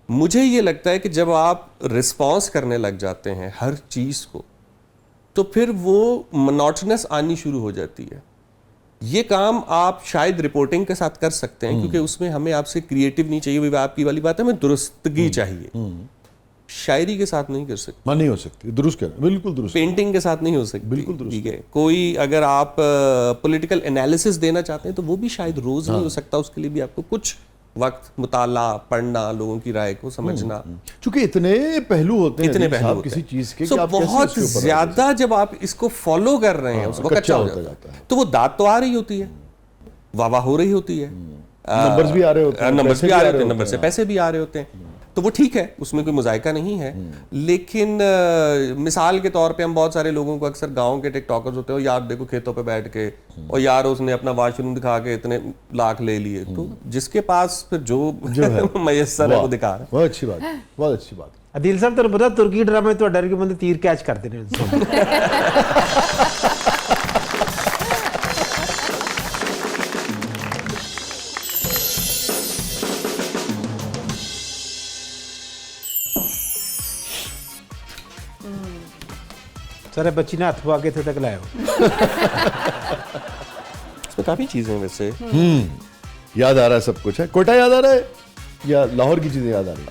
मुझे ये लगता है कि जब आप रिस्पॉन्स करने लग जाते हैं हर चीज को, तो फिर वो मोनोटोनस आनी शुरू हो जाती है। ये काम आप शायद रिपोर्टिंग के साथ कर सकते हैं, क्योंकि उसमें हमें आपसे क्रिएटिव नहीं चाहिए, वही आपकी वाली बात है, हमें दुरुस्तगी चाहिए। शायरी के साथ नहीं कर सकते, नहीं हो सकती, दुरुस्त कर, बिल्कुल दुरुस्त, पेंटिंग के साथ नहीं हो सकती, बिल्कुल दुरुस्त, ठीक है। कोई अगर आप पॉलिटिकल एनालिसिस देना चाहते हैं तो वो भी शायद रोज नहीं हो सकता, उसके लिए भी आपको कुछ वक्त मुताला, पढ़ना, लोगों की राय को समझना, क्योंकि इतने पहलू होते हैं, इतने पहलू होते किसी हैं। चीज के So, कि आप कैसे बहुत उसके ऊपर ज्यादा जब आप इसको फॉलो कर रहे हैं, उसको कच्चा हो जाता है, तो वो दाद तो आ रही होती है, वाह हो रही होती है, नंबर्स भी आ रहे होते हैं, नंबर्स भी आ रहे होते हैं, नंबर से पैसे भी आ रहे होते हैं, तो वो ठीक है, उसमें कोई मुजायका नहीं है। लेकिन मिसाल के तौर पे हम बहुत सारे लोगों को, अक्सर गांव के टिकटॉकर्स होते हैं, यार देखो खेतों पे बैठ के, और यार उसने अपना वाशरूम दिखा के इतने लाख ले लिए, तो जिसके पास फिर जो मयसर है वो दिखा रहा है। बहुत अच्छी बात, बहुत अच्छी बात। अदील साहब तेन पता तुर्की ड्रामे तो डर के बंदे तीर कैच करते हैं। सारे बच्ची ने हाथ पा के थे तक लाए हो। इसमें काफी चीजें वैसे याद आ रहा है, सब कुछ है। कोयटा याद आ रहा है या लाहौर की चीजें याद आ रही है?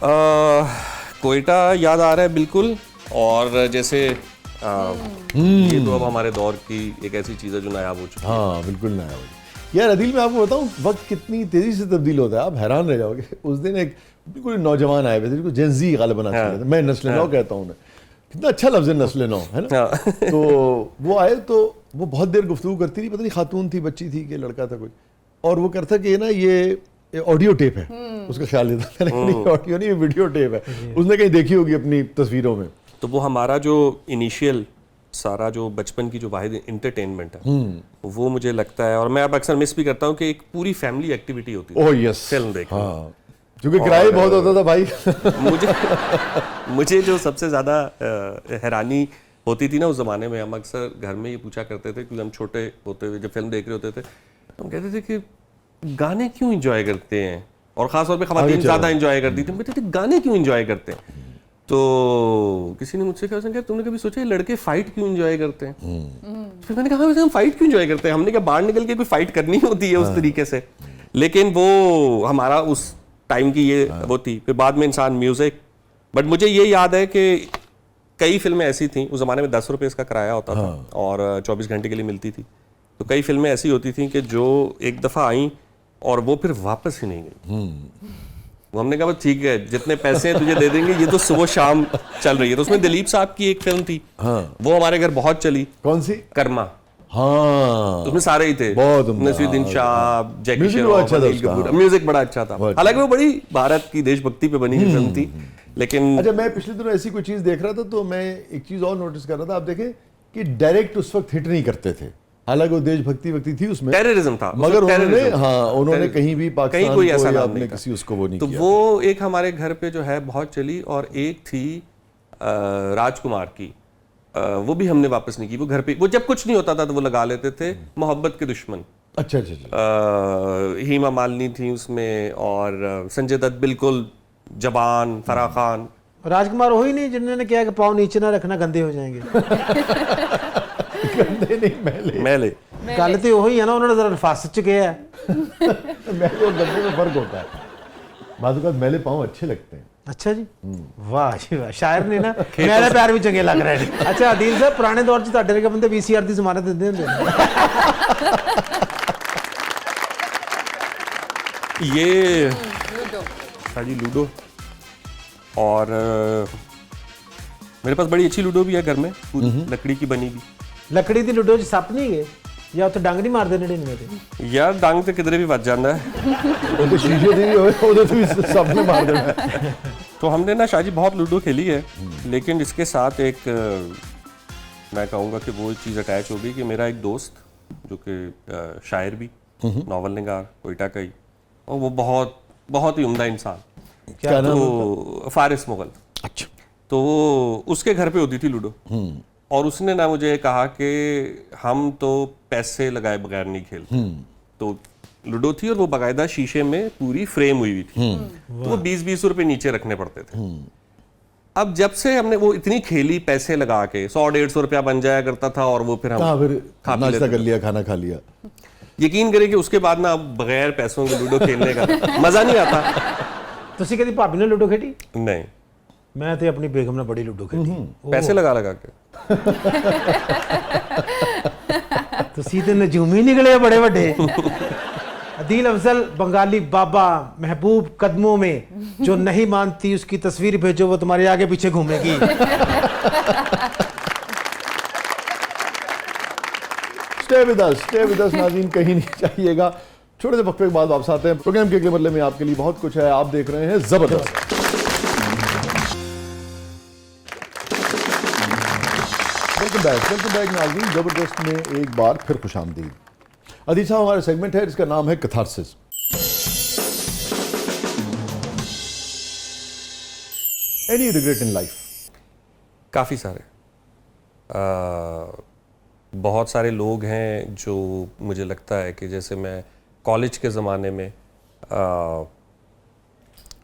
कोयटा याद आ रहा है बिल्कुल, और जैसे ये तो अब हमारे दौर की एक ऐसी चीज है जो नायाब हो चुकी है। हाँ बिल्कुल नया हो। यार अदील, मैं आपको बताऊं वक्त कितनी तेजी से तब्दील होता है, आप हैरान रह जाओगे। उस दिन एक बिल्कुल नौजवान आए हुए थे, जिनको जेनजी गालिबन आजकल कहते हैं, मैं नस्ल नौ कहता हूँ उन्हें, कितना अच्छा लफ्ज़ है नस्ल नौ, है ना। तो वो आए तो वो बहुत देर गुफ्तगू करती रही, पता नहीं खातून थी, बच्ची थी कि लड़का था कोई, और वो करता कि ना ये ऑडियो टेप है, उसका ख्याल लेता था, नहीं ऑडियो नहीं, वीडियो टेप है, उसने कहीं देखी होगी अपनी तस्वीरों में। तो वो हमारा जो इनिशियल सारा जो बचपन की जो वाहिद इंटरटेनमेंट है वो मुझे लगता है, और मैं अब अक्सर मिस भी करता हूँ कि एक पूरी फैमिली एक्टिविटी होती है। ओह यस, फिल्म देखना। हाँ, क्योंकि किराया बहुत होता था भाई। मुझे जो सबसे ज़्यादा हैरानी होती थी ना उस ज़माने में, हम अक्सर घर में ये पूछा करते थे, क्योंकि हम छोटे होते हुए जब फिल्म देख रहे होते थे तो हम कहते थे कि गाने क्यों एंजॉय करते हैं, और ख़ासतौर पे ख़वातीन ज़्यादा एंजॉय करती थी। हम कहते थे गाने क्यों एंजॉय करते हैं, तो किसी ने मुझसे कहा तुमने कभी सोचा लड़के फाइट क्यों एंजॉय करते हैं? फिर मैंने कहा हम फाइट क्यों एंजॉय करते हैं, हमने क्या बाहर निकल के कोई फाइट करनी होती है उस तरीके से? लेकिन वो हमारा उस टाइम की ये वो थी। फिर बाद में इंसान म्यूजिक, बट मुझे ये याद है कि कई फिल्में ऐसी थी उस जमाने में 10 रुपये इसका किराया होता था और 24 घंटे के लिए मिलती थी। तो कई फिल्में ऐसी होती थी कि जो एक दफ़ा आई और वो फिर वापस ही नहीं गई। वो हमने कहा ठीक है, जितने पैसे तुझे दे देंगे, ये तो सुबह शाम चल रही है। तो उसमें दिलीप साहब की एक फिल्म थी, वो हमारे घर बहुत चली। कौन सी? कर्मा। हाँ, उसमें सारे ही थे, बहुत नसीरुद्दीन शाह, जैकी म्यूजिक श्रॉफ, बड़ा अच्छा था अनिल उसका, कपूर। म्यूजिक बड़ा अच्छा था, हालांकि वो बड़ी भारत की देशभक्ति पे बनी हुई फिल्म थी। लेकिन अच्छा, मैं पिछले दिनों ऐसी कोई चीज देख रहा था तो मैं एक चीज और नोटिस कर रहा था। आप देखें कि डायरेक्ट उस वक्त हिट नहीं करते थे, हालांकि वो देशभक्ति व्यक्ति थी उसमें, टेररिज्म था, मगर उन्होंने कहीं भी पाकिस्तान कोई ऐसा को या नाम अपने नहीं किसी उसको वो नहीं तो किया। वो एक हमारे घर पे जो है बहुत चली, और एक थी राजकुमार की, वो भी हमने वापस नहीं की। वो घर पे, वो जब कुछ नहीं होता था तो वो लगा लेते थे, मोहब्बत के दुश्मन। अच्छा अच्छा अच्छा। हीमा मालिनी थी उसमें, और संजय दत्त बिल्कुल जवान, फराह खान, राजकुमार हो ही नहीं जिन्होंने किया कि पाँव नीचे ना रखना, गंदे हो जाएंगे। गंदे नहीं, मैले। मैले गल तो वही है ना, उन्होंने जरा फस चुके हैं। मैले और गंदे में फर्क होता है। बात मैले पाँव अच्छे लगते हैं। अच्छा जी, वाह जी वाह, शायर ने ना मेरे पैर भी चंगे लग रहे हैं। अच्छा आदिल साहब, पुराने दौर च ਤੁਹਾਡੇ ਵਰਗੇ ਬੰਦੇ VCR ਦੀ ਜ਼ਮਾਨਤ ਦਿੰਦੇ ਹੁੰਦੇ ਨੇ। ये हाँ जी लूडो, और मेरे पास बड़ी अच्छी लूडो भी है घर में, पूरी लकड़ी की बनी भी। ਲੱਕੜੀ ਦੀ ਲੁੱਡੋ 'ਚ ਸੱਪ ਨਹੀਂ ਗਏ ਜਾਂ ਉੱਥੇ ਡੰਗ ਨਹੀਂ ਮਾਰਦੇ 99 ਤੇ? यार डंग तो किधरे भी बच जाता है। वो तो शीशे दी होए, वो तो सबने मार देना है। तो हमने ना शाहजी बहुत लूडो खेली है, लेकिन इसके साथ एक मैं कहूँगा कि वो चीज़ अटैच हो गई कि मेरा एक दोस्त जो कि शायर भी, नावल निगार, कोयटा का ही, और वो बहुत बहुत ही उम्दा इंसान, क्या नाम तो फारिस मुगल। अच्छा। तो वो उसके घर पे होती थी लूडो, और उसने ना मुझे कहा कि हम तो पैसे लगाए बगैर नहीं खेलते। तो लूडो थी और वो बाकायदा शीशे में पूरी फ्रेम हुई हुई थी, तो वो 20-20 रुपए नीचे रखने पड़ते थे। अब जब से हमने वो इतनी खेली पैसे लगा के, 100-150 रुपया बन जाया करता था, और वो फिर हम फिर नाश्ता कर लिया, खाना खा लिया। यकीन करें कि उसके बाद ना अब बगैर पैसों के लूडो खेलने का मजा नहीं आता। ਤੁਸੀਂ ਕਦੀ ਭਾਬੀ ਨਾਲ ਲੁੱਡੋ ਖੇਡੀ? नहीं, ਮੈਂ ਤੇ ਆਪਣੀ ਬੇਗਮ ਨਾਲ ਬੜੀ ਲੁੱਡੋ ਖੇਡੀ। पैसे लगा लगा के। ਤੁਸੀਂ ਤੇ ਨਜੂਮੀ ਨਿਕਲੇ ਬੜੇ ਵੱਡੇ। अदील अफजल, बंगाली बाबा, महबूब कदमों में, जो नहीं मानती उसकी तस्वीर भेजो, वो तुम्हारे आगे पीछे घूमेगी। स्टे विद अस नाज़रीन, कहीं नहीं जाइएगा। छोटे से वक्फे के बाद वापस आते हैं। प्रोग्राम के अगले बदले में आपके लिए बहुत कुछ है। आप देख रहे हैं जबरदस्त। वेलकम बैक नाज़रीन, जबरदस्त में एक बार फिर खुशामदीद। अदील साहब, हमारा सेगमेंट है जिसका नाम है catharsis. Any regret in life? काफ़ी सारे, बहुत सारे लोग हैं जो मुझे लगता है कि जैसे मैं कॉलेज के ज़माने में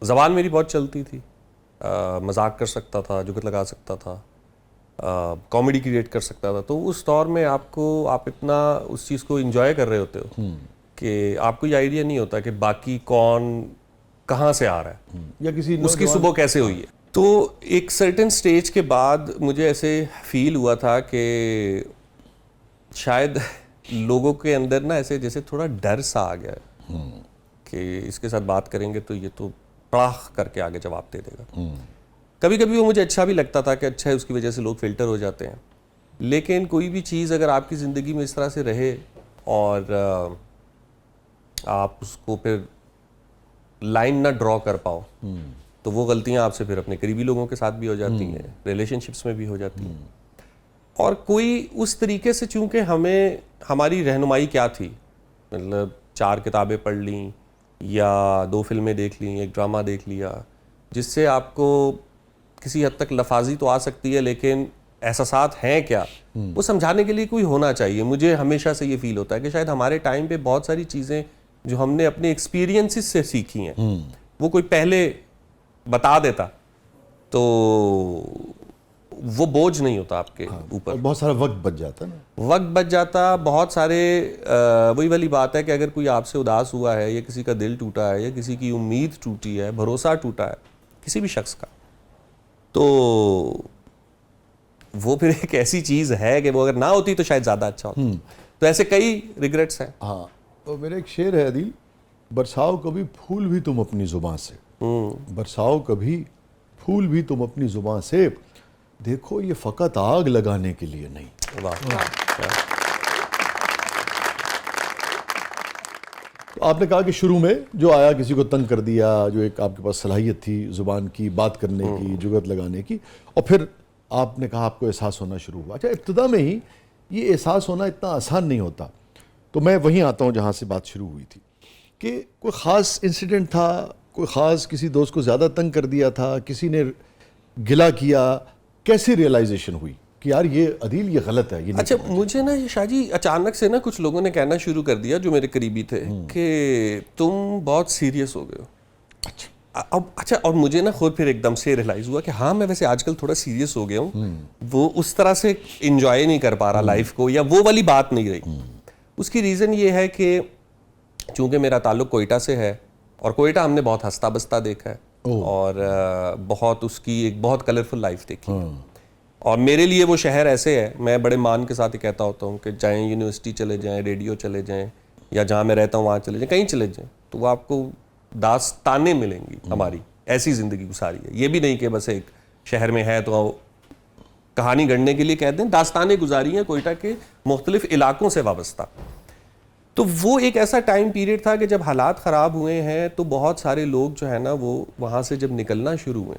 ज़बान मेरी बहुत चलती थी, मजाक कर सकता था, जुगत लगा सकता था, कॉमेडी क्रिएट कर सकता था। तो उस दौर में आप इतना उस चीज़ को एंजॉय कर रहे होते हो कि आपको ये आइडिया नहीं होता कि बाकी कौन कहाँ से आ रहा है या किसी उसकी सुबह कैसे हुई है। तो एक सर्टेन स्टेज के बाद मुझे ऐसे फील हुआ था कि शायद लोगों के अंदर ना ऐसे जैसे थोड़ा डर सा आ गया कि इसके साथ बात करेंगे तो ये तो पड़ाख करके आगे जवाब दे देगा। कभी कभी वो मुझे अच्छा भी लगता था कि अच्छा है, उसकी वजह से लोग फिल्टर हो जाते हैं। लेकिन कोई भी चीज़ अगर आपकी ज़िंदगी में इस तरह से रहे और आप उसको फिर लाइन ना ड्रॉ कर पाओ, तो वो गलतियां आपसे फिर अपने करीबी लोगों के साथ भी हो जाती हैं, रिलेशनशिप्स में भी हो जाती हैं। और कोई उस तरीके से, चूंकि हमें हमारी रहनुमाई क्या थी, मतलब 4 किताबें पढ़ ली या 2 फिल्में देख ली, एक ड्रामा देख लिया, जिससे आपको किसी हद तक लफाजी तो आ सकती है, लेकिन एहसासात हैं क्या, वो समझाने के लिए कोई होना चाहिए। मुझे हमेशा से ये फील होता है कि शायद हमारे टाइम पे बहुत सारी चीज़ें जो हमने अपने एक्सपीरियंसेस से सीखी हैं, वो कोई पहले बता देता तो वो बोझ नहीं होता आपके ऊपर। और बहुत सारा वक्त बच जाता ना, वक्त बच जाता। बहुत सारे वही वाली बात है कि अगर कोई आपसे उदास हुआ है या किसी का दिल टूटा है या किसी की उम्मीद टूटी है, भरोसा टूटा है किसी भी शख्स का, तो वो फिर एक ऐसी चीज़ है कि वो अगर ना होती तो शायद ज़्यादा अच्छा होता। तो ऐसे कई रिग्रेट्स हैं। हाँ, तो मेरा एक शेर है अदील, बरसाओ कभी फूल भी तुम अपनी जुबान से, बरसाओ कभी फूल भी तुम अपनी जुबान से, देखो ये फकत आग लगाने के लिए नहीं। वाह। तो आपने कहा कि शुरू में जो आया किसी को तंग कर दिया, जो एक आपके पास सलाहियत थी जुबान की, बात करने की, जुगत लगाने की, और फिर आपने कहा आपको एहसास होना शुरू हुआ। अच्छा, इब्तिदा में ही ये एहसास होना इतना आसान नहीं होता। तो मैं वहीं आता हूँ जहाँ से बात शुरू हुई थी कि कोई ख़ास इंसिडेंट था, कोई ख़ास किसी दोस्त को ज़्यादा तंग कर दिया था, किसी ने गिला किया, कैसे रियलाइजेशन हुई कि यार ये अदील ये गलत है, ये नहीं। अच्छा, मुझे ना ये शाहजी अचानक से ना कुछ लोगों ने कहना शुरू कर दिया जो मेरे करीबी थे कि तुम बहुत सीरियस हो गए हो। अच्छा। अब अच्छा, और मुझे ना खुद फिर एकदम से रियलाइज हुआ कि हाँ मैं वैसे आजकल थोड़ा सीरियस हो गया हूँ, वो उस तरह से इंजॉय नहीं कर पा रहा लाइफ को, या वो वाली बात नहीं रही। उसकी रीज़न ये है कि चूंकि मेरा ताल्लुक कोयटा से है, और कोयटा हमने बहुत हंसता बसता देखा है, और बहुत उसकी एक बहुत कलरफुल लाइफ देखी। और मेरे लिए वो शहर ऐसे है, मैं बड़े मान के साथ ही कहता होता हूँ कि चाहे यूनिवर्सिटी चले जाएं, रेडियो चले जाएं, या जहाँ मैं रहता हूँ वहाँ चले जाएं, कहीं चले जाएं, तो वो आपको दास्तानें मिलेंगी हमारी, ऐसी ज़िंदगी गुजारी है। ये भी नहीं कि बस एक शहर में है तो कहानी गढ़ने के लिए कहते हैं, दास्तानें गुजारी हैं कोयटा के मुख्तलिफ इलाकों से वाबस्ता। तो वो एक ऐसा टाइम पीरियड था कि जब हालात ख़राब हुए हैं तो बहुत सारे लोग जो है ना वो वहाँ से जब निकलना शुरू हुए,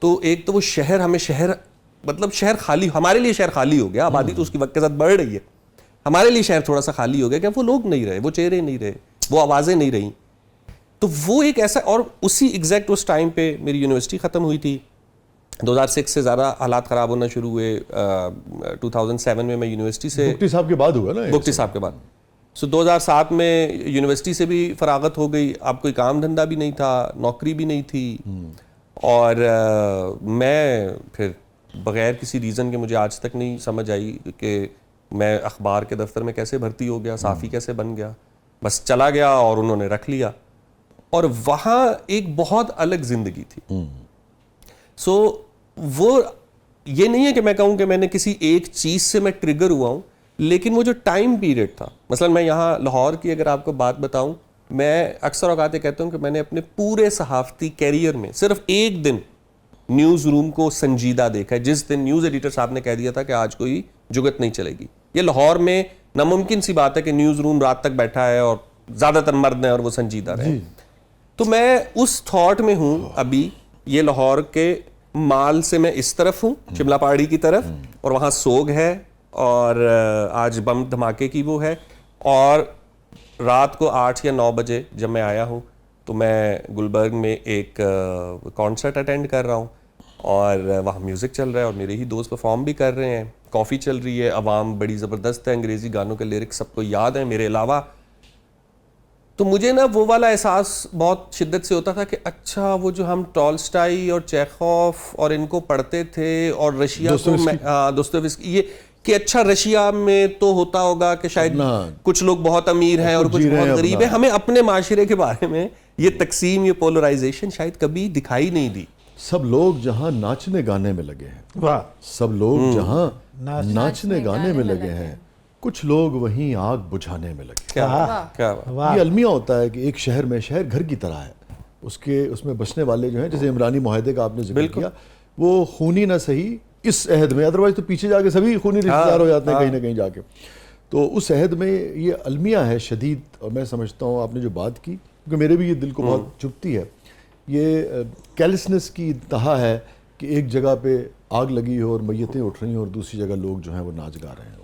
तो एक तो वो शहर, हमें शहर मतलब शहर खाली, हमारे लिए शहर खाली हो गया, आबादी तो उसकी वक्त के साथ बढ़ रही है, हमारे लिए शहर थोड़ा सा खाली हो गया कि वो लोग नहीं रहे, वो चेहरे नहीं रहे, वो आवाज़ें नहीं रहीं। तो वो एक ऐसा, और उसी एग्जैक्ट उस टाइम पे मेरी यूनिवर्सिटी ख़त्म हुई थी, 2006 से ज़्यादा हालात ख़राब होना शुरू हुए। 2007 में मैं यूनिवर्सिटी से, बुक्टी साहब के बाद हुआ ना, बुक्टी साहब के बाद, सो 2007 में यूनिवर्सिटी से भी फरागत हो गई, अब कोई काम धंधा भी नहीं था, नौकरी भी नहीं थी, और मैं फिर बग़ैर किसी रीज़न के, मुझे आज तक नहीं समझ आई कि मैं अखबार के दफ्तर में कैसे भर्ती हो गया, साफ़ी कैसे बन गया, बस चला गया और उन्होंने रख लिया, और वहाँ एक बहुत अलग ज़िंदगी थी। सो वो ये नहीं है कि मैं कहूँ कि मैंने किसी एक चीज़ से मैं ट्रिगर हुआ हूँ, लेकिन वो जो टाइम पीरियड था, मसलन मैं यहाँ लाहौर की अगर आपको बात बताऊँ, मैं अक्सर औकात कहता हूँ कि मैंने अपने पूरे सहाफ़ती कैरियर में सिर्फ एक दिन न्यूज़ रूम को संजीदा देखा है, जिस दिन न्यूज़ एडिटर साहब ने कह दिया था कि आज कोई जुगत नहीं चलेगी। ये लाहौर में नामुमकिन सी बात है कि न्यूज़ रूम रात तक बैठा है और ज़्यादातर मर्द हैं और वो संजीदा रहे। तो मैं उस थॉट में हूँ अभी, ये लाहौर के माल से मैं इस तरफ हूँ, शिमला पहाड़ी की तरफ, और वहाँ सोग है, और आज बम धमाके की वो है, और रात को 8 या 9 बजे जब मैं आया हूँ तो मैं गुलबर्ग में एक कॉन्सर्ट अटेंड कर रहा हूँ, और वहाँ म्यूज़िक चल रहा है और मेरे ही दोस्त परफॉर्म भी कर रहे हैं, कॉफ़ी चल रही है, आवाम बड़ी ज़बरदस्त है, अंग्रेज़ी गानों के लिरिक्स सबको याद हैं मेरे अलावा। तो मुझे ना वो वाला एहसास बहुत शिद्दत से होता था कि अच्छा, वो जो हम टॉल्स्टाई और चेखोव और इनको पढ़ते थे, और रशिया को, दोस्तोयेवस्की, ये कि अच्छा रशिया में तो होता होगा कि शायद कुछ लोग बहुत अमीर हैं और कुछ बहुत गरीब हैं, हमें अपने माशरे के बारे में ये तकसीम, ये पोलराइजेशन शायद कभी दिखाई नहीं दी। सब लोग जहां नाचने गाने में लगे हैं, वाह, सब लोग जहां नाचने गाने में लगे हैं, कुछ लोग वहीं आग बुझाने में लगे। क्या ये अलमिया होता है कि एक शहर में, शहर घर की तरह है, उसमें बसने वाले जो हैं, जैसे इमरानी मुआहदे का आपने जिक्र किया, वो खूनी ना सही इस अहद में, अदरवाइज तो पीछे जाके सभी खूनी रिश्तेदार हो जाते हैं कहीं ना कहीं जाके। तो उस अहद में ये अलमिया है शदीद। और मैं समझता हूँ आपने जो बात की, क्योंकि मेरे भी ये दिल को बहुत चुभती है, ये कैलसनेस की इंतहा है कि एक जगह पे आग लगी हो और मैयतें उठ रही हैं और दूसरी जगह लोग जो हैं वो नाच गा रहे हैं,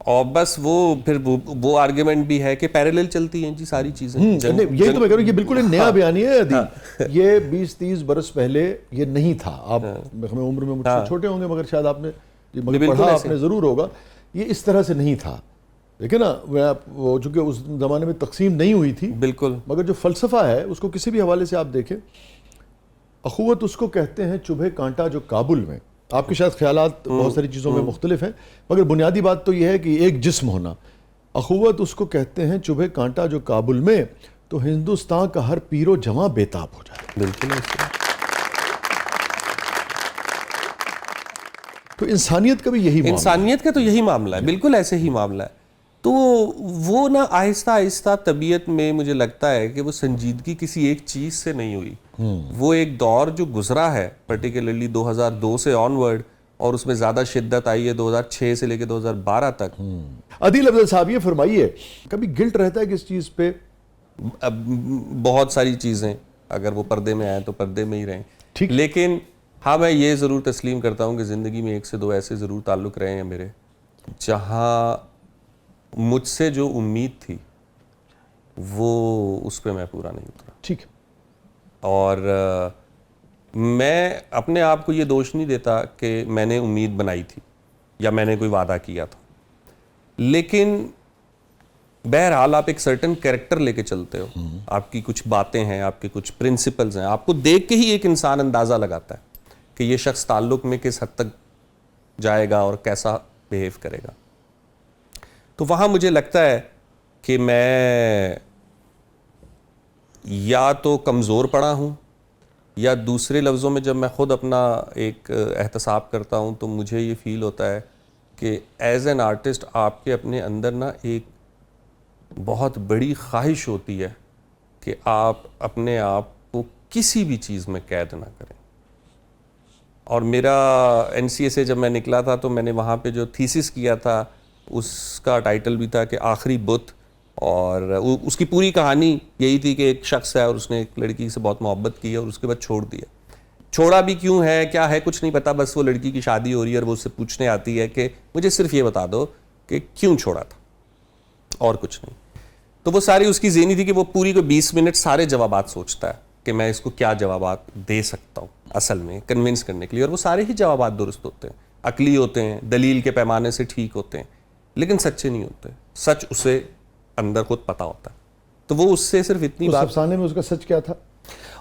और बस वो फिर वो आर्ग्यूमेंट भी है कि पैरेलल चलती हैं जी सारी चीजें। यही तो मैं कह रहा हूँ, ये बिल्कुल एक नया बयानी है अदी। ये 20-30 बरस पहले ये नहीं था। आप हमें उम्र में मुझसे छोटे होंगे, मगर शायद आपने पढ़ा आपने जरूर होगा, ये इस तरह से नहीं था। देखिए ना, वो चूंकि उस जमाने में तकसीम नहीं हुई थी, बिल्कुल, मगर जो फलसफा है उसको किसी भी हवाले से आप देखें, अखुवत उसको कहते हैं चुभे कांटा जो काबुल में। आपके शायद ख्यालात बहुत सारी चीज़ों में मुख्तलिफ हैं, मगर बुनियादी बात तो यह है कि एक जिस्म होना। अखुवत उसको कहते हैं चुभे कांटा जो काबुल में, तो हिंदुस्तान का हर पीरो जवां बेताब हो जाए। बिल्कुल। तो इंसानियत का भी यही मामला, इंसानियत का तो यही मामला है, बिल्कुल ऐसे ही मामला है। तो वो ना आहिस्ता आहिस्ता तबीयत में मुझे लगता है कि वो संजीदगी किसी एक चीज़ से नहीं हुई। वो एक दौर जो गुजरा है, पर्टिकुलरली 2002 से ऑनवर्ड, और उसमें ज़्यादा शिद्दत आई है 2006 से लेकर 2012 तक। अदील अफजल साहब, ये फरमाइए, कभी गिल्ट रहता है किस चीज़ पे? बहुत सारी चीज़ें, अगर वो पर्दे में आए तो पर्दे में ही रहें, ठीक। लेकिन हाँ, मैं ये ज़रूर तस्लीम करता हूँ कि ज़िंदगी में 1 से 2 ऐसे ज़रूर ताल्लुक़ रहे हैं मेरे, जहाँ मुझसे जो उम्मीद थी वो उस पर मैं पूरा नहीं उतरा। ठीक। और मैं अपने आप को ये दोष नहीं देता कि मैंने उम्मीद बनाई थी या मैंने कोई वादा किया था, लेकिन बहरहाल आप एक सर्टेन कैरेक्टर लेके चलते हो, आपकी कुछ बातें हैं, आपके कुछ प्रिंसिपल्स हैं, आपको देख के ही एक इंसान अंदाजा लगाता है कि ये शख्स ताल्लुक में किस हद तक जाएगा और कैसा बिहेव करेगा। तो वहां मुझे लगता है कि मैं या तो कमज़ोर पड़ा हूं, या दूसरे लफ्ज़ों में जब मैं ख़ुद अपना एक एहतसाब करता हूं तो मुझे ये फ़ील होता है कि एज़ एन आर्टिस्ट आपके अपने अंदर ना एक बहुत बड़ी ख्वाहिश होती है कि आप अपने आप को किसी भी चीज़ में कैद ना करें। और मेरा NCA से जब मैं निकला था तो मैंने वहाँ पे जो थीसिस किया था उसका टाइटल भी था कि आखिरी बुत, और उसकी पूरी कहानी यही थी कि एक शख्स है और उसने एक लड़की से बहुत मोहब्बत की और उसके बाद छोड़ दिया। छोड़ा भी क्यों है, क्या है, कुछ नहीं पता, बस वो लड़की की शादी हो रही है और वो उससे पूछने आती है कि मुझे सिर्फ ये बता दो कि क्यों छोड़ा था, और कुछ नहीं। तो वो सारी उसकी ज़हनी थी कि वो पूरी को 20 मिनट सारे जवाबात सोचता है कि मैं इसको क्या जवाबात दे सकता हूँ असल में कन्विंस करने के लिए, और वो सारे ही जवाबात दुरुस्त होते हैं, अकली होते हैं, दलील के पैमाने से ठीक होते हैं, लेकिन सच्चे नहीं होते। सच उसे अंदर खुद पता होता है। तो वो उससे सिर्फ इतनी बात, अफसाने में उसका सच क्या था?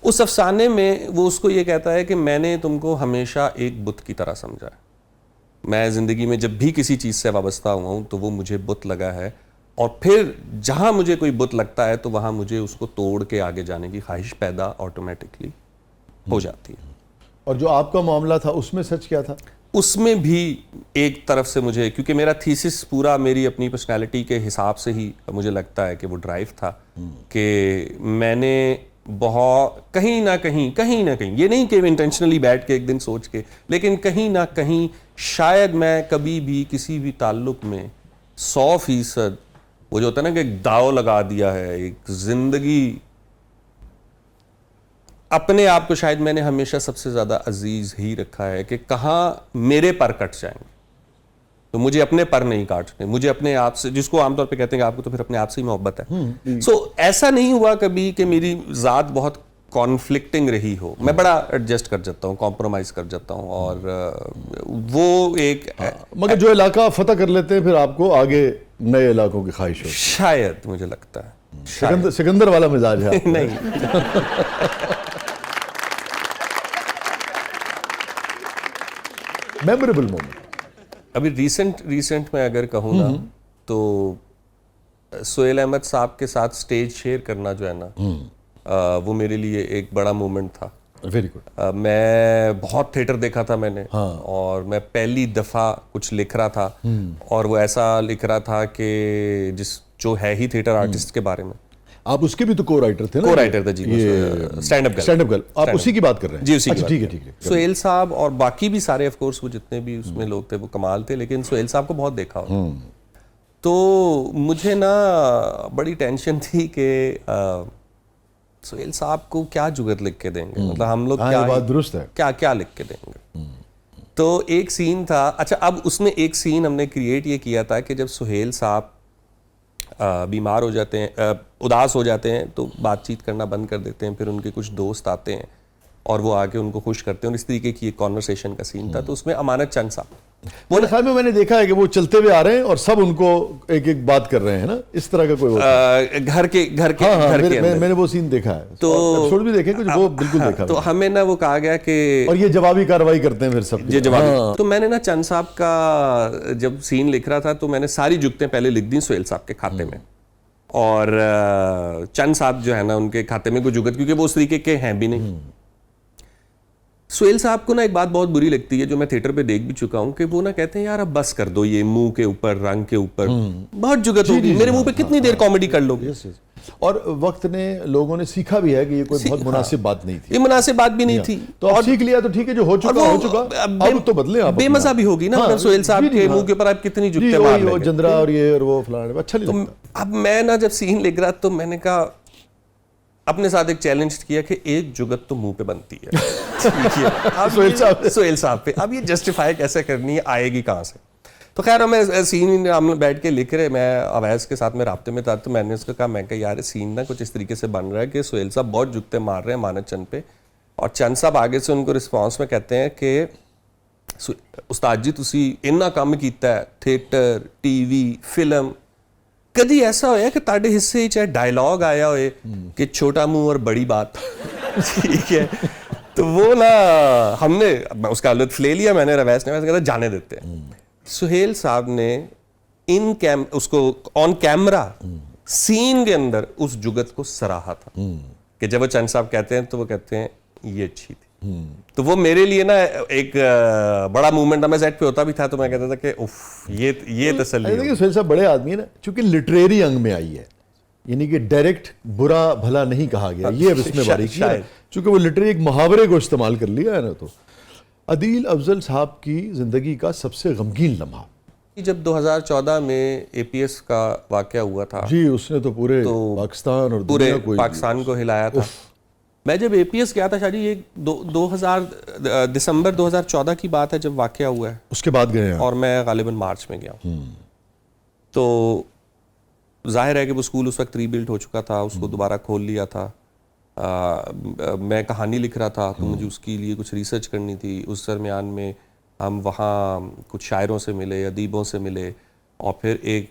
उस अफसाने में वो उसको ये कहता है कि मैंने तुमको हमेशा एक बुत की तरह समझा है। मैं ज़िंदगी में जब भी किसी चीज़ से वाबस्ता हुआ हूँ तो वो मुझे बुत लगा है, और फिर जहाँ मुझे कोई बुत लगता है तो वहाँ मुझे उसको तोड़ के आगे जाने की ख्वाहिश पैदा ऑटोमेटिकली हो जाती है। और जो आपका मामला था उसमें सच क्या था? उसमें भी एक तरफ से मुझे, क्योंकि मेरा थीसिस पूरा मेरी अपनी पर्सनालिटी के हिसाब से ही मुझे लगता है कि वो ड्राइव था कि मैंने बहुत कहीं ना कहीं ये नहीं कि इंटेंशनली बैठ के एक दिन सोच के, लेकिन कहीं ना कहीं शायद मैं कभी भी किसी भी ताल्लुक में 100% वो जो होता है ना कि एक दाव लगा दिया है, एक जिंदगी अपने आप को शायद मैंने हमेशा सबसे ज़्यादा अजीज ही रखा है कि कहाँ मेरे पर कट जाएंगे, तो मुझे अपने पर नहीं काटने, मुझे अपने आप से, जिसको आमतौर पे कहते हैं कि आपको तो फिर अपने आप से ही मोहब्बत है। सो ऐसा नहीं हुआ कभी कि मेरी ज़ात बहुत कॉन्फ्लिक्टिंग रही हो, मैं बड़ा एडजस्ट कर जाता हूँ, कॉम्प्रोमाइज़ कर जाता हूँ, और वो एक मगर जो इलाका फतह कर लेते हैं फिर आपको आगे नए इलाकों की ख्वाहिश होती है। शायद मुझे लगता है सिकंदर वाला मिजाज है आपका। नहीं। मेमोरेबल मोमेंट अभी रिसेंट में अगर कहूँ ना तो सोहेल अहमद साहब के साथ स्टेज शेयर करना जो है ना वो मेरे लिए एक बड़ा मोमेंट था। Very good. मैं बहुत थिएटर देखा था मैंने, और मैं पहली दफ़ा कुछ लिख रहा था, और वो ऐसा लिख रहा था कि जो है ही थिएटर आर्टिस्ट के बारे में। आप उसके भी तो को राइटर थे ना? को राइटर थे जी, स्टैंड अप गर्ल। आप उसी की बात कर रहे हैं? जी उसी की। ठीक है। सोहेल साहब और बाकी भी सारे ऑफ कोर्स वो जितने भी उसमें लोग थे वो कमाल थे, लेकिन सोहेल साहब को बहुत देखा हो। तो मुझे ना बड़ी टेंशन थी कि सोहेल साहब को क्या जुगत लिख के देंगे, मतलब हम लोग क्या, बात दुरुस्त है, क्या लिख के देंगे। तो एक सीन था, अच्छा अब उसमें एक सीन हमने क्रिएट ये किया था कि जब सोहेल साहब बीमार हो जाते हैं, उदास हो जाते हैं, तो बातचीत करना बंद कर देते हैं, फिर उनके कुछ दोस्त आते हैं और वो आके उनको खुश करते हैं, और इस तरीके की एक कॉन्वर्सेशन का सीन था। तो उसमें अमानत चंद साहब, वो ख्याल में मैंने देखा है कि वो चलते हुए आ रहे हैं और सब उनको एक एक बात कर रहे हैं ना, इस तरह का कोई घर के मैंने वो सीन देखा है, तो एपिसोड भी देखे कुछ, वो बिल्कुल देखा। तो हमें ना वो कहा गया कि, और ये जवाबी कार्रवाई करते हैं फिर सब, ये जवाबी। तो मैंने ना चंद साहब का जब सीन लिख रहा था तो मैंने सारी जुगतें पहले लिख दी सोहेल साहब के खाते में, और चंद साहब जो है ना उनके खाते में कोई जुगत, क्योंकि वो उस तरीके के हैं भी नहीं। सोहेल साहब को ना एक बात बहुत बुरी लगती है जो मैं थिएटर पे देख भी चुका हूं, कि वो ना कहते हैं यार अब बस कर दो, ये मुंह के ऊपर, रंग के ऊपर बहुत जुगत होगी, मेरे मुंह पे कितनी देर कॉमेडी कर लोगे। और वक्त ने, लोगों ने सीखा भी है कि ये कोई बहुत मुनासिब बात नहीं थी, ये मुनासिब बात भी नहीं थी, तो आप सीख लिया तो ठीक है, जो हो चुका हो चुका, अब तो बदले आप। बेमजा भी होगी ना, मतलब सोहेल साहब के मुंह के ऊपर आप कितनी जुगतें मार लेंगे, जंद्रा और ये और वो फलाना, अच्छा नहीं लगता। अब मैं ना जब सीन लिख रहा तो मैंने कहा, अपने साथ एक चैलेंज किया कि एक जुगत तो मुंह पे बनती है सोहेल साहब पे, अब ये जस्टिफाई कैसे करनी है, आएगी कहाँ से। तो खैर हमें सीन हम बैठ के लिख रहे, मैं अवैस के साथ में राब्ते में था, तो मैंने उसको कहा, मैं कहा यार सीन ना कुछ इस तरीके से बन रहा है कि सोहेल साहब बहुत जुगते मार रहे हैं मानत चंद पे, और चंद साहब आगे से उनको रिस्पॉन्स में कहते हैं कि उस्ताद जी तुसी इन्ना काम कीता है, थिएटर, टीवी, फिल्म, कभी ऐसा होया कि ताड़े हिस्से ही चाहे डायलॉग आया होए कि छोटा मुंह और बड़ी बात ठीक है, तो वो ना हमने उसका लुत्फ ले लिया, मैंने रवैस ने कहता जाने देते हैं। सुहेल साहब ने उसको ऑन कैमरा सीन के अंदर उस जुगत को सराहा था कि जब वो चंद साहब कहते हैं तो वो कहते हैं ये अच्छी थी। तो वो मेरे लिए ना एक बड़ा मूवमेंट था। मैं सेट पे होता भी था तो मैं कहता था कि उफ ये तसल्ली। देखिए सुहेल साहब बड़े आदमी है ना, चूंकि लिटरेरी अंग में आई है, यानी कि डायरेक्ट बुरा भला नहीं कहा गया, ये अब इसमें बारीकी है, चूंकि वो लिटरेरी एक मुहावरे को इस्तेमाल कर लिया है ना। तो अदील अफजल साहब की जिंदगी का सबसे गमगीन लम्हा जब 2014 में एपीएस का वाकया हुआ था जी, उसने तो पूरे पाकिस्तान और पूरे पाकिस्तान को हिलाया था। मैं जब एपीएस गया था शादी, ये 2000 दिसंबर 2014 की बात है जब वाकया हुआ है, उसके बाद गए हैं और मैं गालिबन मार्च में गया। तो जाहिर है कि वो स्कूल उस वक्त रीबिल्ड हो चुका था, उसको दोबारा खोल लिया था। मैं कहानी लिख रहा था तो मुझे उसके लिए कुछ रिसर्च करनी थी। उस दरमियान में हम वहाँ कुछ शायरों से मिले, अदीबों से मिले, और फिर एक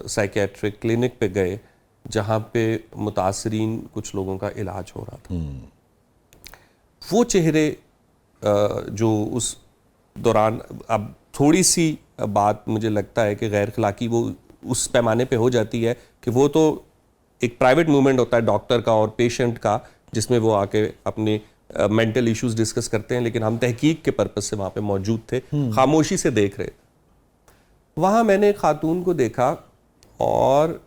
साइकेट्रिक क्लिनिक पे गए जहाँ पे मुतासरीन कुछ लोगों का इलाज हो रहा था। वो चेहरे जो उस दौरान, अब थोड़ी सी बात मुझे लगता है कि गैर अखलाकी वो उस पैमाने पे हो जाती है कि वो तो एक प्राइवेट मूवमेंट होता है डॉक्टर का और पेशेंट का, जिसमें वो आके अपने मेंटल इश्यूज डिस्कस करते हैं, लेकिन हम तहकीक के पर्पस से वहाँ पे मौजूद थे, खामोशी से देख रहे थे। वहाँ मैंने एक खातून को देखा, और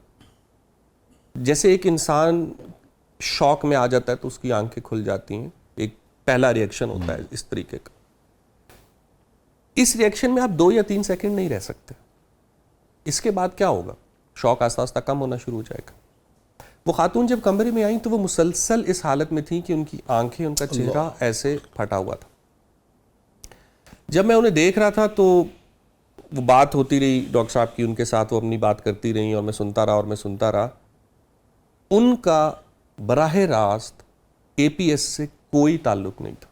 जैसे एक इंसान शॉक में आ जाता है तो उसकी आंखें खुल जाती हैं, एक पहला रिएक्शन होता है इस तरीके का। इस रिएक्शन में आप 2 या 3 सेकंड नहीं रह सकते। इसके बाद क्या होगा? शौक आस्ता आस्ता कम होना शुरू हो जाएगा। वो खातून जब कमरे में आई तो वो मुसलसल इस हालत में थी कि उनकी आंखें, उनका चेहरा ऐसे फटा हुआ था। जब मैं उन्हें देख रहा था तो वो बात होती रही डॉक्टर साहब की उनके साथ, वो अपनी बात करती रही और मैं सुनता रहा। उनका बराह रास्त एपीएस से कोई ताल्लुक नहीं था,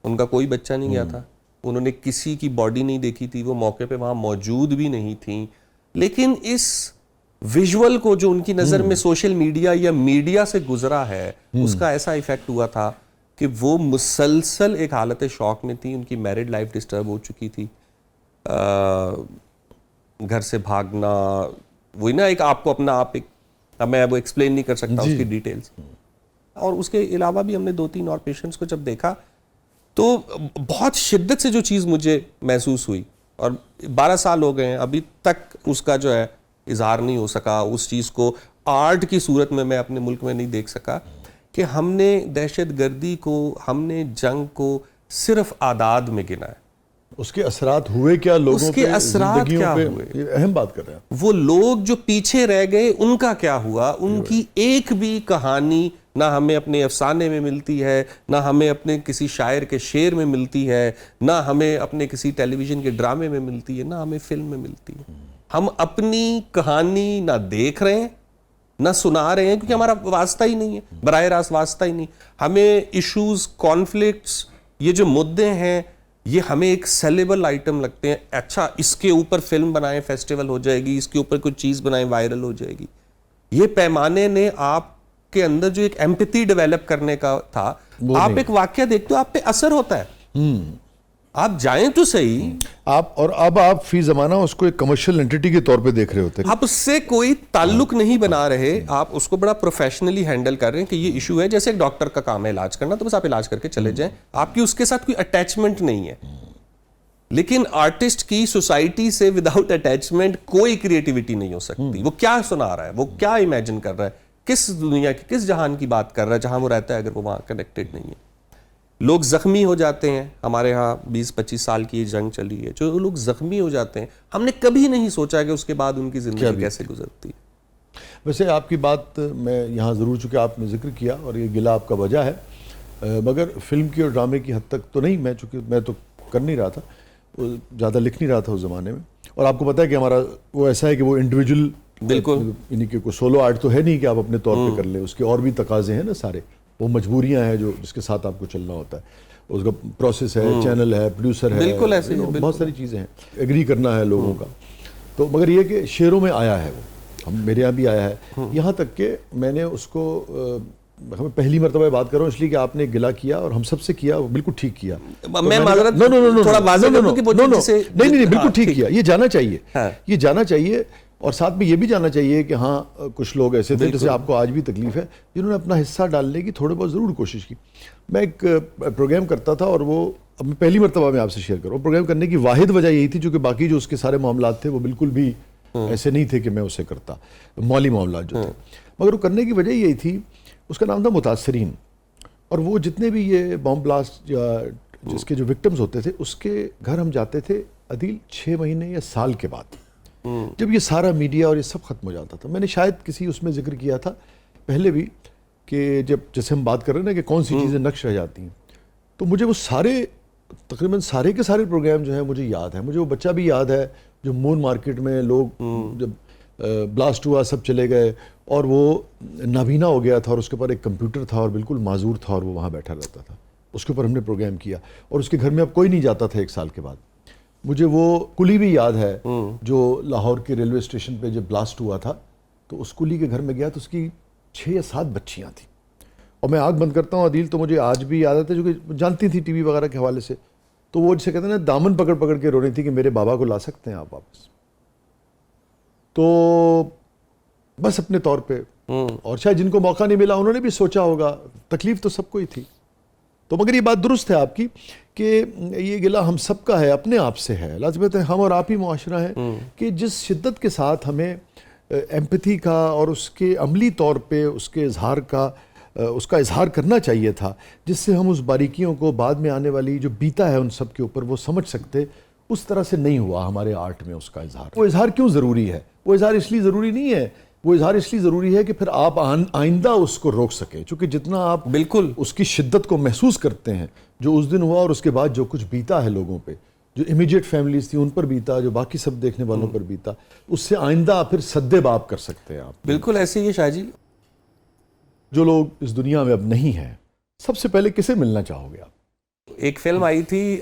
उनका कोई बच्चा नहीं गया था, उन्होंने किसी की बॉडी नहीं देखी थी, वो मौके पे वहां मौजूद भी नहीं थी। लेकिन इस विजुअल को जो उनकी नज़र में सोशल मीडिया या मीडिया से गुजरा है, उसका ऐसा इफेक्ट हुआ था कि वो मुसलसल एक हालत शौक में थी। उनकी मैरिड लाइफ डिस्टर्ब हो चुकी थी, घर से भागना, वही ना एक आपको अपना आप एक, अब मैं वो एक्सप्लेन नहीं कर सकता उसकी डिटेल्स। और उसके अलावा भी हमने 2-3 और पेशेंट्स को जब देखा तो बहुत शिद्दत से जो चीज़ मुझे महसूस हुई, और 12 साल हो गए हैं अभी तक उसका जो है इजहार नहीं हो सका, उस चीज़ को आर्ट की सूरत में मैं अपने मुल्क में नहीं देख सका, कि हमने दहशतगर्दी को, हमने जंग को सिर्फ आदाद में गिना है। उसके असरात हुए क्या लोगों उसके पे, असरात क्या हुए, ये अहम बात कर रहे हैं। वो लोग जो पीछे रह गए उनका क्या हुआ, उनकी एक भी कहानी ना हमें अपने अफसाने में मिलती है, ना हमें अपने किसी शायर के शेर में मिलती है, ना हमें अपने किसी टेलीविजन के ड्रामे में मिलती है, ना हमें फिल्म में मिलती है। हम अपनी कहानी ना देख रहे हैं ना सुना रहे हैं, क्योंकि हमारा वास्ता ही नहीं है, बराह रास्त वास्ता ही नहीं। हमें इश्यूज, कॉन्फ्लिक्ट्स, ये जो मुद्दे हैं, ये हमें एक सेलेबल आइटम लगते हैं। अच्छा, इसके ऊपर फिल्म बनाएं, फेस्टिवल हो जाएगी, इसके ऊपर कुछ चीज़ बनाएं, वायरल हो जाएगी। ये पैमाने ने आपके अंदर जो एक एम्पैथी डेवलप करने का था, आप एक वाकया देखते हो, आप पे असर होता है। आप जाएं तो सही, आप, और अब आप फी जमाना उसको एक कमर्शियल एंटिटी के तौर पे देख रहे होते हैं। आप उससे कोई ताल्लुक नहीं बना रहे, आप उसको बड़ा प्रोफेशनली हैंडल कर रहे हैं कि ये इशू है। जैसे एक डॉक्टर का काम है इलाज करना, तो बस आप इलाज करके चले जाएं, आपकी उसके साथ कोई अटैचमेंट नहीं है। लेकिन आर्टिस्ट की सोसाइटी से विदाउट अटैचमेंट कोई क्रिएटिविटी नहीं हो सकती। वो क्या सुना रहा है, वो क्या इमेजिन कर रहा है, किस दुनिया की, किस जहान की बात कर रहा है जहां वो रहता है, अगर वो वहां कनेक्टेड नहीं है। लोग जख्मी हो जाते हैं। हमारे यहाँ 20-25 साल की जंग चली है, जो लोग जख्मी हो जाते हैं, हमने कभी नहीं सोचा कि उसके बाद उनकी जिंदगी कैसे गुजरती है। वैसे आपकी बात मैं यहाँ ज़रूर, चूँकि आपने जिक्र किया और ये गिला आपका वजह है, मगर फिल्म की और ड्रामे की हद तक तो नहीं। मैं चूँकि मैं तो कर नहीं रहा था, ज़्यादा लिख नहीं रहा था उस ज़माने में। और आपको पता है कि हमारा वो ऐसा है कि वो इंडिविजुअल, बिल्कुल, यानी कि कोई सोलो आर्ट तो है नहीं कि आप अपने तौर पे कर ले, उसके और भी तकाजे हैं ना सारे, वो मजबूरियां हैं जो जिसके साथ आपको चलना होता है। उसका प्रोसेस है, चैनल है, प्रोड्यूसर है, बिल्कुल ऐसे ही, बहुत सारी चीज़ें हैं, एग्री करना है लोगों का। तो मगर ये कि शेरों में आया है वो, हम मेरे यहाँ भी आया है, यहाँ तक कि मैंने उसको हमें पहली मरतबा बात कर रहा हूँ इसलिए कि आपने गिला किया और हम सबसे किया, वो बिल्कुल ठीक किया। मैं माजरत थोड़ा वाज़ेह कर दूं कि नहीं बिल्कुल ठीक किया, ये जाना चाहिए, ये जाना चाहिए। और साथ में ये भी जाना चाहिए कि हाँ कुछ लोग ऐसे थे जैसे आपको आज भी तकलीफ है जिन्होंने अपना हिस्सा डालने की थोड़ी बहुत ज़रूर कोशिश की। मैं एक प्रोग्राम करता था और वो अब मैं पहली मरतबा मैं आपसे शेयर करूँ, प्रोग्राम करने की वाहिद वजह यही थी क्योंकि बाकी जो उसके सारे मामलात थे वो बिल्कुल भी ऐसे नहीं थे कि मैं उसे करता, मौली मामला जो थे, मगर वो करने की वजह यही थी, उसका नाम था मुतासरीन। और वो जितने भी ये बॉम्ब ब्लास्ट या जिसके जो विक्टिम्स होते थे उसके घर हम जाते थे अदील 6 महीने या साल के बाद, जब ये सारा मीडिया और ये सब खत्म हो जाता था। मैंने शायद किसी उसमें जिक्र किया था पहले भी कि जब जैसे हम बात कर रहे हैं ना कि कौन सी चीज़ें नक्श रह जाती हैं, तो मुझे वो सारे तकरीबन सारे के सारे प्रोग्राम जो है मुझे याद है। मुझे वो बच्चा भी याद है जो मून मार्केट में लोग जब ब्लास्ट हुआ सब चले गए और वो नाबीना हो गया था और उसके ऊपर एक कंप्यूटर था और बिल्कुल माजूर था और वो वहाँ बैठा रहता था, उसके ऊपर हमने प्रोग्राम किया और उसके घर में अब कोई नहीं जाता था 1 साल के बाद। मुझे वो कुली भी याद है जो लाहौर के रेलवे स्टेशन पे जब ब्लास्ट हुआ था तो उस कुली के घर में गया तो उसकी 6 या 7 बच्चियाँ थी और मैं आँख बंद करता हूँ अदील तो मुझे आज भी याद आता है, जो कि जानती थी टीवी वगैरह के हवाले से, तो वो जिसे कहते हैं ना दामन पकड़ पकड़ के रो रही थी कि मेरे बाबा को ला सकते हैं आप वापस। तो बस अपने तौर पे, और शायद जिनको मौका नहीं मिला उन्होंने भी सोचा होगा, तकलीफ तो सबको ही थी। तो मगर ये बात दुरुस्त है आपकी कि ये गिला हम सबका है, अपने आप से है। लाजमत है हम और आप ही मुआशरा है कि जिस शिद्दत के साथ हमें एम्पैथी का और उसके अमली तौर पे उसके इजहार का उसका इजहार करना चाहिए था, जिससे हम उस बारीकियों को बाद में आने वाली जो बीता है उन सब के ऊपर वो समझ सकते, उस तरह से नहीं हुआ हमारे आर्ट में उसका इजहार। वो इजहार क्यों ज़रूरी है? वो इजहार इसलिए ज़रूरी नहीं है, वो इजहार इसलिए ज़रूरी है कि फिर आप आइंदा उसको रोक सके, क्योंकि जितना आप बिल्कुल उसकी शिद्दत को महसूस करते हैं जो उस दिन हुआ और उसके बाद जो कुछ बीता है लोगों पे, जो इमीडिएट फैमिलीज थी उन पर बीता, जो बाकी सब देखने वालों पर बीता, उससे आइंदा फिर सद्देबाब कर सकते हैं आप। बिल्कुल ऐसे ही है शाह जी। जो लोग इस दुनिया में अब नहीं हैं, सबसे पहले किसे मिलना चाहोगे आप? एक फिल्म आई थी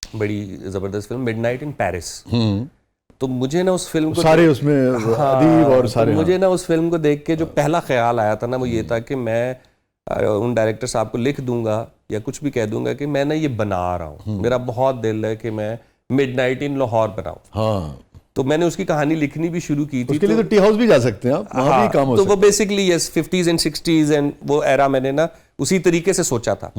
बड़ी ज़बरदस्त फिल्म, मिडनाइट इन पेरिस। तो मुझे ना उस फिल्म को सारे उसमें अदीब और सारे, तो मुझे ना उस फिल्म को देख के जो पहला ख्याल आया था ना वो ये था कि मैं उन डायरेक्टर साहब को लिख दूंगा या कुछ भी कह दूंगा कि मैं ना ये बना रहा हूँ, मेरा बहुत दिल है कि मैं मिडनाइट इन लाहौर बनाऊँ। हाँ, तो मैंने उसकी कहानी लिखनी भी शुरू की थी। उसके लिए तो टी हाउस भी जा सकते हैं आप, वहाँ भी काम हो तो सकता वो basically yes 50s and 60s and वो एरा मैंने ना उसी तरीके से सोचा था।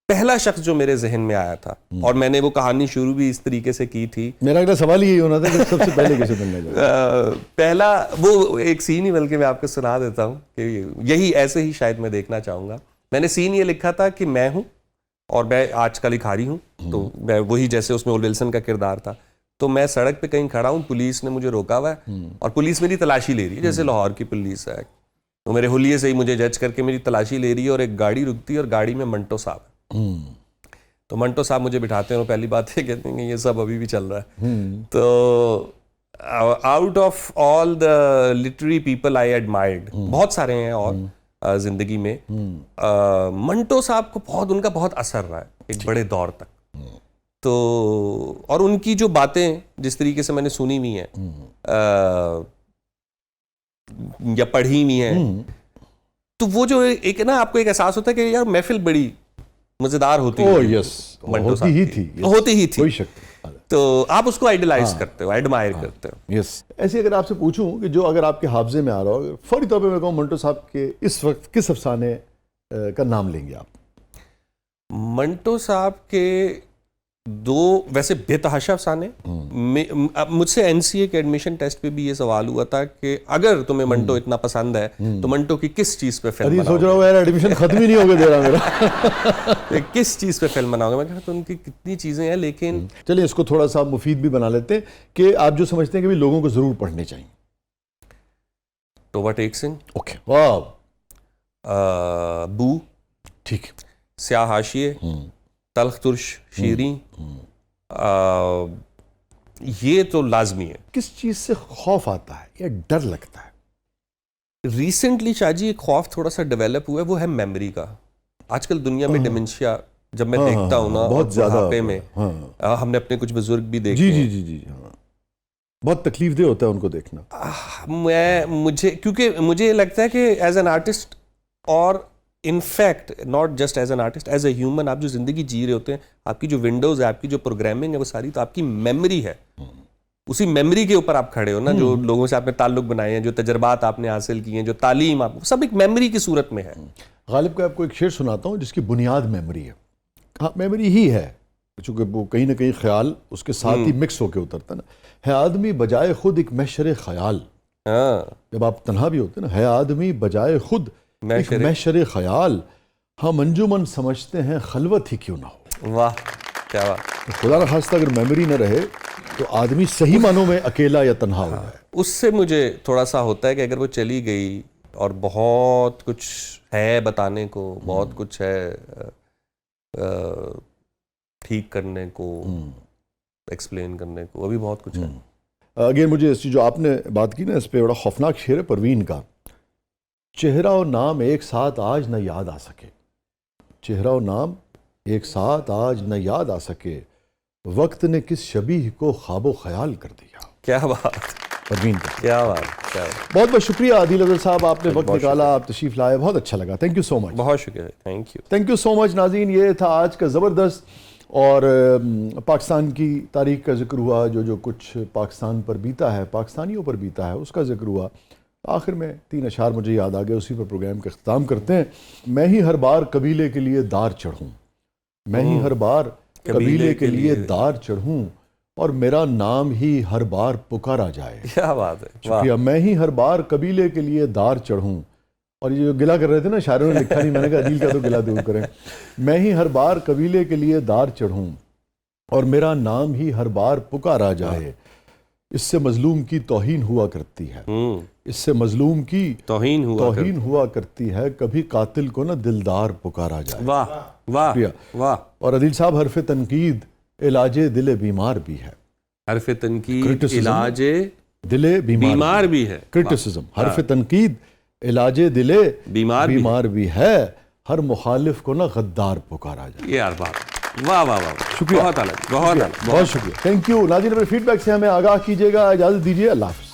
पहला शख्स जो मेरे जहन में आया था और मैंने वो कहानी शुरू भी इस तरीके से की थी। मेरा अगला सवाल यही होना था कि सबसे पहले किसे मिलने जाओगे? पहला वो एक सीन ही बल्कि मैं आपको सुना देता हूँ कि यही ऐसे ही शायद मैं देखना चाहूँगा। मैंने सीन ये लिखा था कि मैं हूँ और मैं आज का लिखारी हूँ, तो मैं वही जैसे उसमें ओल विल्सन का किरदार था। तो मैं सड़क पे कहीं खड़ा हूँ, पुलिस ने मुझे रोका हुआ है और पुलिस मेरी तलाशी ले रही है जैसे लाहौर की पुलिस है। तो मेरे हुलिये से ही मुझे जज करके मेरी तलाशी ले रही है और एक गाड़ी रुकती है और गाड़ी में मंटो साहब है। तो मंटो साहब मुझे बिठाते हैं और पहली बात ये कहते हैं कि ये सब अभी भी चल रहा है। तो out of all the literary people I admired, बहुत सारे हैं और जिंदगी में, मंटो साहब को बहुत उनका बहुत असर रहा है एक बड़े दौर तक। तो और उनकी जो बातें जिस तरीके से मैंने सुनी हुई हैं या पढ़ी हुई हैं, तो वो जो एक ना आपको एक एहसास होता है कि यार महफिल बड़ी मजेदार होती है। यस, होती ही थी, होती ही थी, कोई शक नहीं। तो आप उसको आइडलाइज करते हो, एडमायर करते हो। यस, ऐसे अगर आपसे पूछूं कि जो अगर आपके हाफजे में आ रहा हो, फौरी तौर पे मैं कहूँ मंटो साहब के इस वक्त किस अफसाने का नाम लेंगे आप? मंटो साहब के दो वैसे बेतहाशा अफसाने। मुझसे एनसीए के एडमिशन टेस्ट पे भी ये सवाल हुआ था कि अगर तुम्हें मंटो इतना पसंद है तो मंटो की किस चीज पे फिल्म बनाओगे? सोच रहा हूँ यार एडमिशन खत्म ही नहीं होगा दे रहा मेरा। किस चीज पे फिल्म बनाओगे? मैं कहा तो उनकी कितनी चीजें हैं, लेकिन चलिए इसको थोड़ा सा मुफीद भी बना लेते हैं कि आप जो समझते हैं कि भी लोगों को जरूर पढ़ने चाहिए। टोबा टेक सिंह, ओके, वाह, बू, ठीक, स्याह हाशिए, तल्ख तुर्श शीरी, ये तो लाजमी है। किस चीज से खौफ आता है या डर लगता है? रिसेंटली शाहजी एक खौफ थोड़ा सा डेवलप हुआ है, वो है मेमोरी का। आजकल दुनिया में डिमेंशिया जब मैं देखता हूँ ना, बहुत ज्यादा में हमने अपने कुछ बुजुर्ग भी देखे, जी जी जी जी, बहुत तकलीफ दे होता है उनको देखना। क्योंकि मुझे ये लगता है कि एज एन आर्टिस्ट, और in fact not just as an artist, as a human, आप जो ज़िंदगी जी रहे होते हैं, आपकी जो विंडोज़ है, आपकी जो प्रोग्रामिंग है, वो सारी तो आपकी मेमोरी है। उसी मेमोरी के ऊपर आप खड़े हो ना, जो लोगों से आपने ताल्लुक बनाए हैं, जो तजर्बात आपने हासिल किए हैं, जो तालीम आप, सब एक मेमोरी की सूरत में है। गालिब का आपको एक शेर सुनाता हूँ जिसकी बुनियाद मेमोरी है। हाँ, मेमोरी ही है, चूँकि वो कहीं ना कहीं ख्याल उसके साथ ही मिक्स होकर उतरता ना। है आदमी बजाय खुद एक महशर ख्याल, जब आप तन्हा भी होते ना, है आदमी बजाय खुद एक महशर ख्याल, हम अंजुमन समझते हैं खलवत ही क्यों ना हो। वाह, क्या बात। तो खुदा न खास्ता अगर मेमोरी न रहे तो आदमी सही मानों में अकेला या तन्हा हो जाए। उससे मुझे थोड़ा सा होता है कि अगर वो चली गई और बहुत कुछ है बताने को, बहुत कुछ है ठीक करने को, एक्सप्लेन करने को, अभी बहुत कुछ है। अगेन मुझे इस जो आपने बात की ना, इस पे बड़ा खौफनाक शेर है परवीन का। चेहरा और नाम एक साथ आज न याद आ सके, चेहरा और नाम एक साथ आज न याद आ सके, वक्त ने किस शबीह को ख्वाबो ख्याल कर दिया। क्या बात, परवीन का, क्या बात, क्या बात। बहुत बहुत शुक्रिया आदिल अज़हर साहब, आपने वक्त निकाला, आप तशरीफ लाए, बहुत अच्छा लगा। Thank you so much. बहुत शुक्रिया, थैंक यू सो मच। नाज़रीन, ये था आज का ज़बरदस्त और पाकिस्तान की तारीख का जिक्र हुआ, जो कुछ पाकिस्तान पर बीता है, पाकिस्तानियों पर बीता है, उसका जिक्र हुआ। आखिर में 3 अशार मुझे याद आ गए, उसी पर प्रोग्राम का इख्तिताम करते हैं। मैं ही हर बार कबीले के लिए दार चढ़ूँ, मैं ही हर बार कबीले के लिए दार चढ़ूँ, और मेरा नाम ही हर बार पुकारा जाए। क्या बात है, शुक्रिया। मैं ही हर बार कबीले के लिए दार चढ़ूँ, और ये जो गिला कर रहे थे ना शायरों ने, लिखा नहीं, मैंने कहा अदील का तो गिला दूर करें। मैं ही हर बार कबीले के लिए दार चढ़ूँ, और मेरा नाम ही हर बार पुकारा जाए। इससे मजलूम की तौहीन हुआ करती है, इससे मजलूम की तौहीन हुआ करती है, कभी कातिल को ना दिलदार पुकारा जाए। वाह वाह वाह। और अदील साहब, हरफ तनकीद इलाजे दिले बीमार भी है। हरफ तनकीद इलाजे दिले बीमार भी है। क्रिटिसिज्म, हरफ तनकीद इलाजे दिले बीमार भी है, हर मुखालिफ को ना गद्दार पुकारा जाए। ये यार बात, वाह वाह वाह, शुक्रिया, बहुत शुक्रिया, थैंक यू। नाज़रीन, अपने फीडबैक से हमें आगाह कीजिएगा। इजाज़त दीजिए, अल्लाह हाफ़िज़।